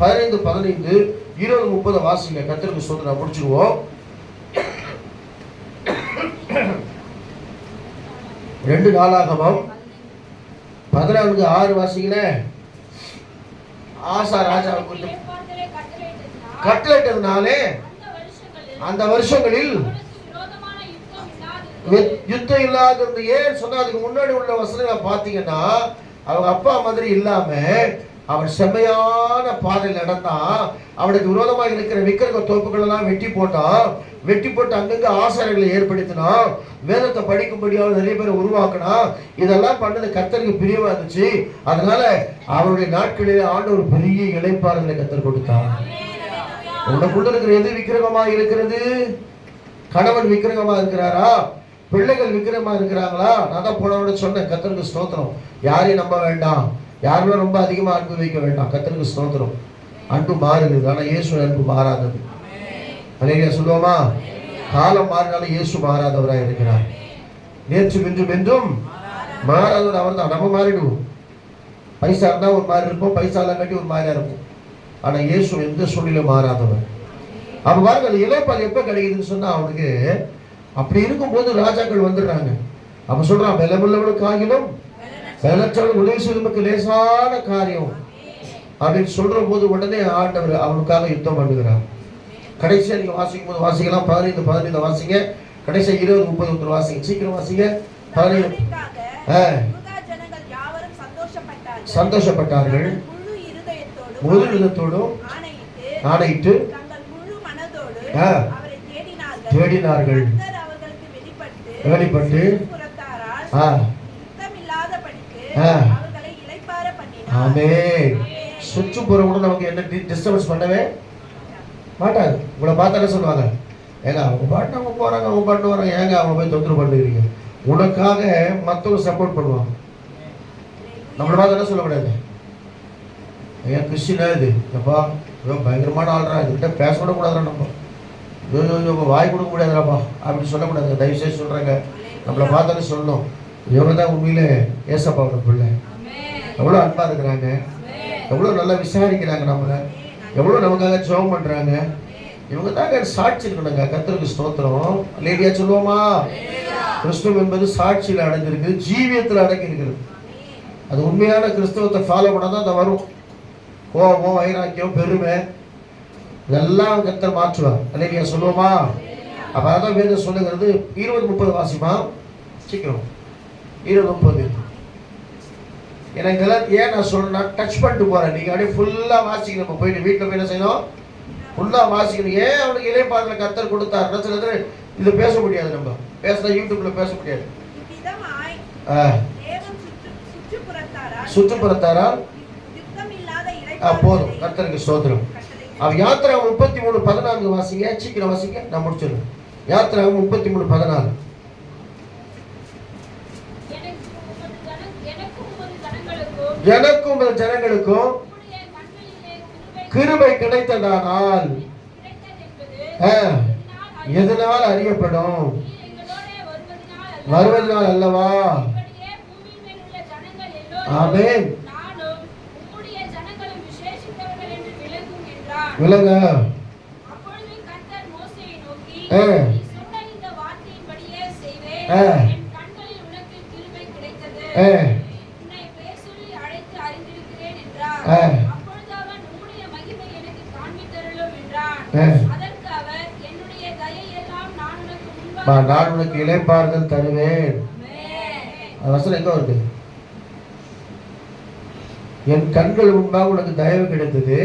15, 15, 20, 30 வாசிங்க. கர்த்தருக்கு ஸ்தோத்திரம். முடிச்சிருவோம். 2 நாளாகமம் 14, 6 வாசிங்களே. ஆசா ராஜாவுக்கு கட்டளையிட்டதுனாலே அந்த வருஷங்களில் யுத்தம் இல்லாத. ஏன் சொன்னா, அதுக்கு முன்னாடி உள்ள வசனங்களை பார்த்தீங்கன்னா, அவங்க அப்பா மாதிரி இல்லாம அவன் செம்மையான பாதையில் நடந்தான். அவனுக்கு விரோதமாக இருக்கிற விக்கிரக தோப்புகள் எல்லாம் வெட்டி போட்டான். வெட்டி போட்டு அங்கங்க ஆசாரிகளை ஏற்படுத்தினான். வேதத்தை படிக்கும்படியாக நிறைய பேரை உருவாக்கினான். இதெல்லாம் பண்ணது கர்த்தருக்கு பிரியமா இருந்துச்சு. அதனால அவருடைய நாட்களிலே ஆண்டவர் பெரிய இளைப்பாறுதலை கர்த்தர் கொடுத்தான். உனக்குள்ள இருக்கிற எது விக்கிரகமா இருக்கிறது? கணவன் விக்கிரகமா இருக்கிறாரா? பிள்ளைகள் விக்கிரமா இருக்கிறாங்களா? நான் தான் போனவன சொன்னேன், கர்த்தருக்கு ஸ்தோத்திரம், யாரையும் நம்ப வேண்டாம், யாருமே ரொம்ப அதிகமா அன்பு வைக்க வேண்டாம். கர்த்தருக்கு ஸ்தோத்திரம். அன்பு மாறுகிறது, ஆனா இயேசு அன்பு மாறாதது. அல்லேலூயா சொல்லுவோமா. காலம் மாறினாலும் இயேசு மாறாதவராக இருக்கிறார். நேற்று இன்றும் என்றும் மாறாதவர் அவர் தான். நம்ம மாறிடுவோம். பைசா இருந்தா ஒரு மாதிரி இருப்போம், பைசா எல்லாம் கட்டி ஒரு மாதிரியா இருக்கும். ஆனா இயேசு எந்த சூழ்நிலையும் மாறாதவர். அவன் பாருங்க, இளைப்பால் எப்ப கிடைக்குதுன்னு சொன்னா, அவனுக்கு அப்படி இருக்கும்போது ராஜாக்கள் வந்துடுறாங்க. அவன் சொல்றான், பலமுள்ளவனுக்கு ஆகிலும் பலனற்றவனுக்கு உதவி செய்வது நமக்கு லேசான காரியம் அப்படின்னு சொல்ற போது உடனே ஆண்டவர் அவனுக்காக யுத்தம் பண்ணுகிறார். கடைசியா நீங்க வாசிக்கும் போது வாசிக்கலாம். 15, 15 வாசிங்க. கடைசியா 20, 30 வாசிங்க. சீக்கிரம் வாசிங்க. 15. சந்தோஷப்பட்டார்கள், முழு இதயத்தோடும் ஆணையிட்டு தேடினார்கள். வெளிப்பட்டு சுற்றுப்புறம் கூட நமக்கு என்ன டிஸ்டர்பன்ஸ் பண்ணவே மாட்டாங்க. உங்களை பார்த்தாலே சொல்லுவாங்க, ஏங்க அவங்க பாட்டு அவங்க போறாங்க, அவங்க பாட்டு வராங்க, ஏங்க அவங்க போய் தொந்தரவு பண்ணுறீங்க? உனக்காக மற்றவங்க சப்போர்ட் பண்ணுவாங்க. நம்மளை பார்த்து என்ன சொல்லக்கூடாது, ஏன் கிறிஸ்டினா இது எப்பா பயங்கரமான ஆள்றா, இதுகிட்ட பேச கூட கூடாதுடா, நம்ம வாய் கொடுக்க முடியாதுடாப்பா அப்படின்னு சொல்லக்கூடாது. தயவுசெய்து சொல்றாங்க, நம்மளை பார்த்தாலே சொல்லணும், இவங்க தான் உண்மையிலே ஏசப்பாவோட பிள்ளை, எவ்வளோ அன்பா இருக்கிறாங்க, எவ்வளோ நல்லா விசாரிக்கிறாங்க, நம்மளை எவ்வளோ நமக்காக ஜெபம் பண்றாங்க. இவங்க தாங்க சாட்சி இருக்கணுங்க. கர்த்தருக்கு ஸ்தோத்திரம். அல்லேலூயா சொல்லுவோமா. கிறிஸ்துவம் என்பது சாட்சியில் அடங்கியிருக்கு, ஜீவியத்தில் அடங்கி இருக்கிறது. அது உண்மையான கிறிஸ்தவத்தை ஃபாலோ பண்ணாதான் அது வரும். கோபம், வைராக்கியம், பெருமை இதெல்லாம் கர்த்தர் மாற்றுவார். அல்லேலூயா சொல்லுவோமா. அப்ப அதான் வேதம் சொல்லுகிறது. 20, 30 வாசிமா சீக்கிரம். 20, 30. ஏன்னா இதெல்லாம் ஏன் நான் சொல்றேன்னா, டச் பண்ணிட்டு போறேன். நீங்க அப்படியே ஃபுல்லா வாசிக்கணும். நம்ம போயிட்டு வீட்டில் போய் என்ன செய்யணும், ஃபுல்லா வாசிக்கணும். ஏன் அவனுக்கு இளைப்பாறுதல் கர்த்தர் கொடுத்தாருன்னா, சில நேரம் இதை பேச முடியாது, நம்ம பேசினா யூடியூப்ல பேச முடியாது. சுற்றுப்புறத்தாரா போதும். கர்த்தருக்கு ஸ்தோத்திரம். அவன் யாத்திரை 33, 14 வாசிங்க. சீக்கிரம் வாசிங்க, நான் முடிச்சிடுறேன். யாத்திரை 33, 14. எனக்கும் ஜனங்களுக்கும் கிருபை கிடைத்ததானால் எதனால் அறியப்படும்? வருவதனால் அல்லவா? ஆமென். விளங்க. நான் உனக்கு இளைப்பாறுதல் தருவேன். வசனம் எங்க வருது? என் கண்கள் முன்பாக உனக்கு தயவு கிடைத்தது.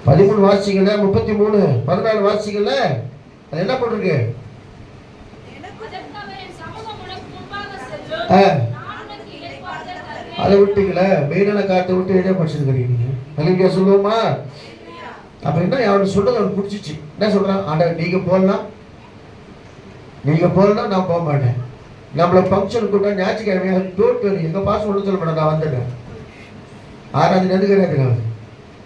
13 வாசிக்கல, 33 14 வாசிக்கல. அது என்ன போட்டிருக்கு? அதை விட்டீங்கள, மெயினான காற்றை விட்டு என்ன படிச்சிருக்கிறீங்க? அல்லேலூயா சொல்லுவோமா? அப்ப என்ன அவன் சொல்றது அவனுக்கு பிடிச்சிச்சு. என்ன சொல்றான்? ஆண்டவர் நீங்க போடலாம் நான் போக மாட்டேன். நம்மள ஃபங்க்ஷன் கூட ஞாயிற்றுக்கிழமையா டோட் வரி எங்க பாஸ் ஒன்று சொல்ல மாட்டேன், நான் வந்துடுறேன். ஆராதனை எது கிடையாது.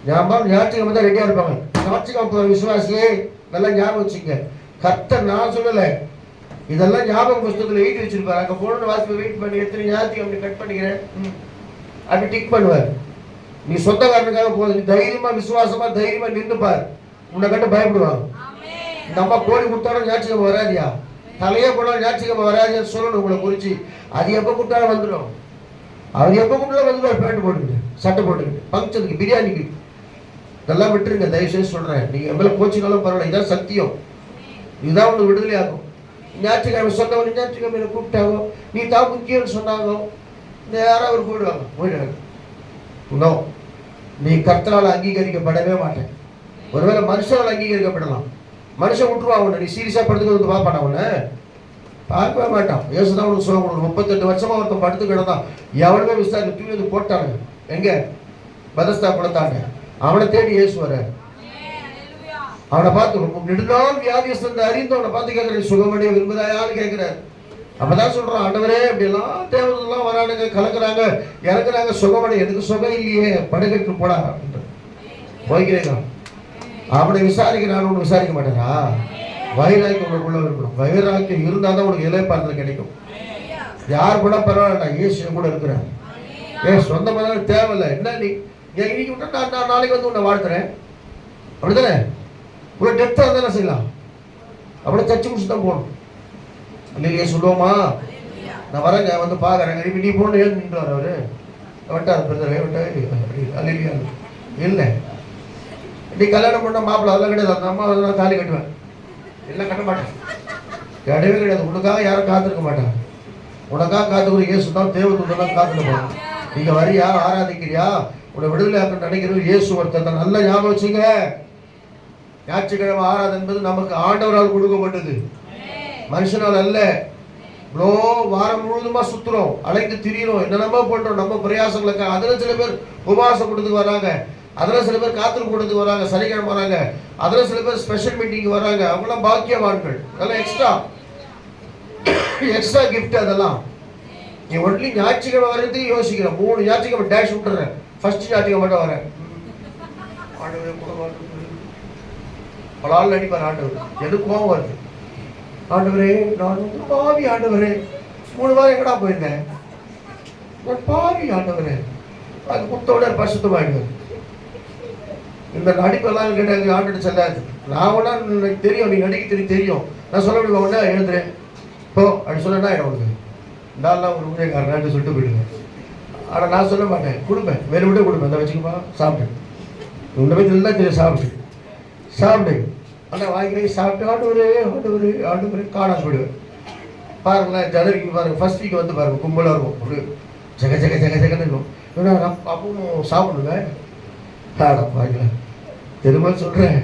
ஞாயிற்றுக்கிழமை தான் ரெடியா இருப்பாங்க. ஞாயிற்றுக்கிழமை போற விசுவாசியே நல்லா ஞாபகம் வச்சுங்க. கர்த்தர் நான் சொல்லலை, இதெல்லாம் ஞாபகம் புஸ்தகத்தில் எழுதி வச்சிருப்பாரு. அங்கே போன வாசிப்பு வெயிட் பண்ணி எத்தனை ஞாயிற்றுக்கிழமை கட் பண்ணிக்கிறேன் அப்படி டிக் பண்ணுவார். நீ சொந்தக்காரனுக்காக போகுது, நீ தைரியமா விசுவாசமா தைரியமா நின்றுப்பார். உன்னை கட்ட பயப்படுவாங்க. இந்த அம்மா கோழி கொடுத்தாலும் ஞாயிற்றுக்கிழமை வராதியா, தலையே போனாலும் ஞாயிற்றுக்கிழமை வராதியான்னு சொல்லணும் உங்களை குறிச்சு. அது எப்போ கூப்பிட்டாலும் வந்துடும். அவர் எப்போ கூப்பிட்டாலும் வந்துடுவார். பேண்ட் போட்டுக்கிட்டு சட்டை போட்டுக்கிட்டு ஃபங்க்ஷனுக்கு பிரியாணிக்கு இதெல்லாம் விட்டுருங்க தயவுசெய்து சொல்றேன். நீங்க எவ்வளவு கோச்சினாலும் பரவாயில்ல, இதான் சத்தியம். இதுதான் உங்களுக்கு விடுதலை ஆகும். ஞாயிற்றுக்கிழமை சொன்னவங்க ஞாயிற்றுக்கிழமை கூப்பிட்டாங்க, நீ தான் முக்கியம்னு சொன்னாங்க, யாராவது அவர் போயிடுவாங்க. நீ கர்த்தரால் அங்கீகரிக்கப்படவே மாட்டேன். ஒருவேளை மனுஷனால் அங்கீகரிக்கப்படலாம். மனுஷன் விட்டுருவான் உன்னை. நீ சீரியஸா படுத்துக்க வந்து பார்ப்பானா உன்னை? பார்க்கவே மாட்டான். ஏசுதான் உனக்கு சொல்ல கொடுக்கணும். 38 வருஷமா ஒருத்தன் படுத்து கிடந்தான். எவனுமே விசாரிக்க தூக்கி வந்து போட்டாங்க. எங்க? பதஸ்தா குளத்தாங்க. அவனை தேடி இயேசு வர. அவனை பார்த்து நெடுநாள் வியாதியஸ்தன் அறிந்தவனை பார்த்து கேட்கிற, சுகமடைய விரும்புதாயான்னு கேட்கிறார். அப்பதான் சொல்றான், ஆண்டவரே இப்படி எல்லாம் தேவதெல்லாம் வரானுங்க, கலக்குறாங்க, இறக்குறாங்க, சுகமடைய. எதுக்கு சுகம் இல்லையே, படுகைக்கு போடா போய்க்கிறேன். அவனை விசாரிக்கிறான்னு ஒன்று விசாரிக்க மாட்டேனா? வைராக்கியம் உனக்குள்ள இருக்கணும். வைராக்கியம் இருந்தால் தான் உனக்கு இளைப்பாறுதல் கிடைக்கும். யார் கூட பரவாயில்ல, இயேசு கூட இருக்கிறேன். சொந்த மாதிரி தேவையில்லை. என்ன நீ இன்னைக்கு விட்டா நான் நாளைக்கு வந்து உன்னை வாழ்த்துறேன், அப்படித்தானே? உள்ள டெப்தா இருந்தா என்ன செய்யலாம்? அப்படியே சர்ச்சை முடிச்சு தான் போகணும். இல்லையே சொல்லுவோமா? நான் வரேங்க, வந்து பார்க்குறேங்க, நீ போகணும் ஏன் நின்றுவார் அவரு விட்டார் பிரதர் விட்டா இல்லையா? இல்லை நீ கல்யாணம் பண்ண மாப்பிள்ள அதெல்லாம் கிடையாது. அந்த அம்மா அதெல்லாம் தாலி கட்டுவேன், எல்லாம் கட்ட மாட்டேன், கிடையவே கிடையாது. உனக்காக யாரும் காத்திருக்க மாட்டாங்க. உனக்காக காத்துக்கிற இயேசு தான், தேவதூதெல்லாம் காத்துக்க. நீங்க வரியா, ஆராதிக்கிறியா, உன்னை விடுதலை ஆக்க நினைக்கிறது இயேசு ஒருத்தர் தான். நல்லா ஞாபகம் வச்சுங்க. ஞாயிற்றுக்கிழமை ஆராதனை என்பது நமக்கு ஆண்டவரால் கொடுக்கப்பட்டது, மனுஷனால் அல்ல. இவ்வளோ வாரம் முழுவதுமா சுத்துறோம், அலைந்து திரியிறோம், என்னென்னமோ பண்றோம் நம்ம பிரயாசங்களுக்கு. அதுல சில பேர் உபவாசம் கொடுத்துக்கு வராங்க, அதுல சில பேர் காத்திருப்பு கொடுத்துக்கு வராங்க, சனிக்கிழமை வராங்க, அதுல சில பேர் ஸ்பெஷல் மீட்டிங் வராங்க. அவங்களாம் பாக்கியவான்கள். அதெல்லாம் எக்ஸ்ட்ரா கிஃப்ட். அதெல்லாம் நீ ஒன்லி ஞாயிற்றுக்கிழமை வரது யோசிக்கிறேன். 3 ஞாயிற்றுக்கிழமை டேஷ் விட்டுறேன். ஃபர்ஸ்ட் ஞாயிற்றுக்கிழமை மட்டும் வரேன். பல ஆள் நடிப்பார் ஆண்டவர். எது கோவம் வருது? ஆண்டவரே நான் பாவி ஆண்டவரே, 3 வாரம் எங்கடா போயிருந்தேன், நான் பாவி ஆண்டவரே. அது குத்தோட பரிசுத்தமாயிடுவேன். இந்த நடிப்பெல்லாம் கேட்டாங்க ஆண்டு செல்லாது. நான் ஒன்றா எனக்கு தெரியும், நீ நடிக்க தெரியும். நான் சொல்ல முடியும் ஒன்றா எழுதுறேன் போ அப்படி சொல்லனா உனக்கு நான்லாம் ஒரு ஊழியக்காரன் சொல்லிட்டு போயிடுவேன். ஆனால் நான் சொல்ல மாட்டேன், கொடுப்பேன், வேறு விட கொடுப்பேன். இந்த வச்சுக்கப்பா சாப்பிட்டேன், உன்னை பற்றி எல்லாம் தெரியும், சாப்பிட்டு ஆனால் வாங்கி சாப்பிட்டு ஆண்டு காணாம போயிடுவேன். பாருங்களேன், ஜனவரிக்கு பாருங்கள், ஃபர்ஸ்ட் வீக் வந்து பாருங்கள், கும்பலாக இருக்கும், ஒரு ஜெகன்னு இருக்கும். அப்பவும் சாப்பிடுங்க. பாருங்களேன், திரும்ப சொல்கிறேன்,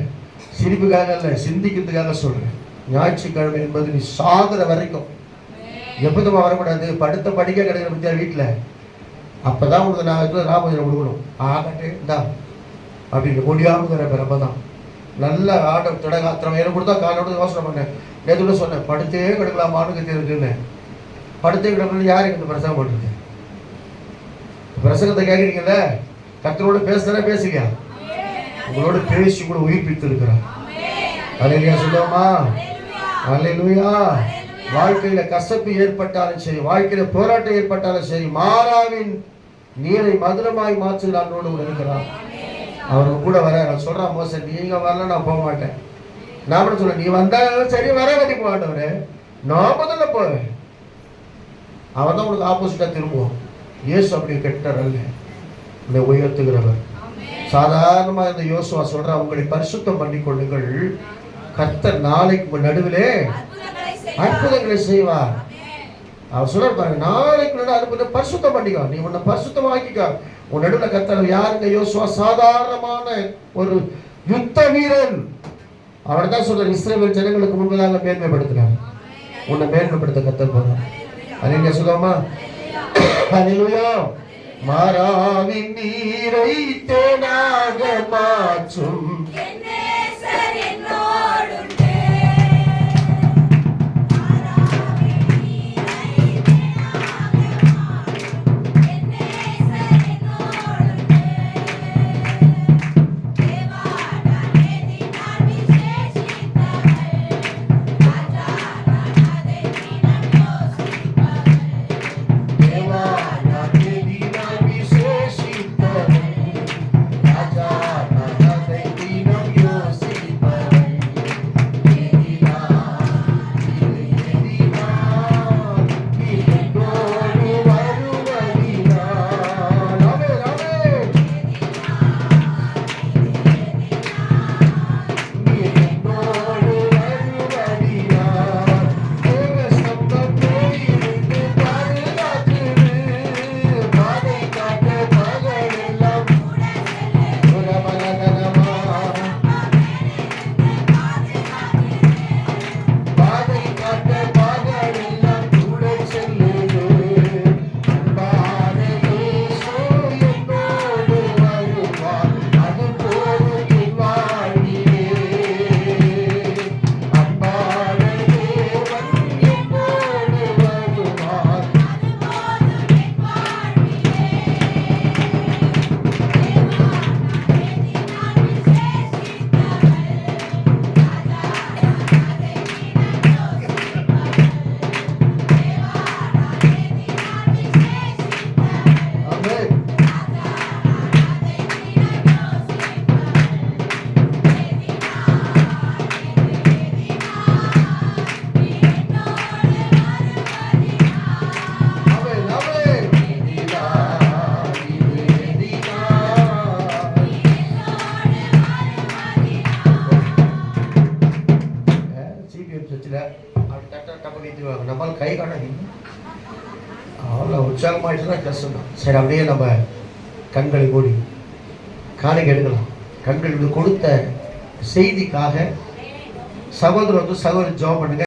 சிரிப்புக்காக இல்லை, சிந்திக்கிறதுக்காக சொல்கிறேன். ஞாயிற்றுக்கிழமை என்பது நீ சாகுற வரைக்கும் எப்போதுமா வரக்கூடாது. படுத்த படிக்க கிடைக்கிற பற்றியா வீட்டில், அப்போ தான் உங்களுக்கு நான் ராமஜனம் கொடுக்கணும். ஆகட்டே தான் அப்படின்னு முடியாமங்கிற பிறப்ப தான் நல்ல ஆட்டம் திடகாத்திரம் எனக்கு கொடுத்தா காலோட யோசனை பண்ணேன். நேற்று கூட சொன்னேன், படுத்தே கிடக்கலாமான்னு இருக்குன்னு. படுத்தே கிடக்கணும் யாருக்கு இந்த பிரசங்கம் பண்ணுறது? பிரசங்கத்தை கேட்குறீங்கல்ல, கர்த்தரோட பேசுதானே பேசுவியா? உங்களோட பேசி கூட உயிர்ப்பித்து இருக்கிறான். அல்லேலூயா சொல்லுவோமா? அல்லேலூயா. வாழ்க்கையில கசப்பு ஏற்பட்டாலும் சரி, வாழ்க்கையில போராட்டம் ஏற்பட்டாலும் சரி, மாறாவின் நீரை மதுரமாய் மாற்றுகிறான் இருக்கிறான். அவருக்கு கூட வர நான் சொல்றான், மோச நீங்க வரல நான் போக மாட்டேன். நான் கூட சொல்ல, நீ வந்தாலும் சரி வர கட்டி போகட்டவரு, நான் முதல்ல போவேன். அவன் தான் உனக்கு ஆப்போசிட்டா திரும்புவான். இயேசு அப்படி கெட்டர் அல்ல, உன்னை உயர்த்துகிறவர். சாதாரணமா இந்த யோசுவா சொல்ற, உங்களை பரிசுத்தம் பண்ணிக்கொள்ளுங்கள், கர்த்தர் நாளைக்கு நடுவிலே அற்புதங்களை செய்வார். அவர் சொல்ற பாருங்க, நாளைக்கு நடுவில் அற்புதம் பரிசுத்தம் பண்ணிக்கோ, நீ உன்னை பரிசுத்தமாக்கிக்கோ. உன் நடுவில் கர்த்தர் யாருங்க? யோசுவா சாதாரணமான ஒரு யுத்த வீரன். அவர் தான் சொல்ற, இஸ்ரவேல் ஜனங்களுக்கு முன்பதாக மேன்மைப்படுத்தினார். உன்னை மேன்மைப்படுத்த கர்த்தர் போறார். அல்லேலூயா சொல்லுமா? அல்லேலூயா. மாறாவின் நீரை தேனாக மாற்றும் நம்மளால் கை காணாதீங்க. அவ்வளோ உற்சாகமாயிட்டுனா கஷ்டம் தான். சரி, அப்படியே நம்ம கண்களை மூடி காணிக்கை எடுக்கலாம். கண்களுக்கு கொடுத்த செய்திக்காக சகோதரர் சகோதரி ஜெபம் பண்ணுங்க.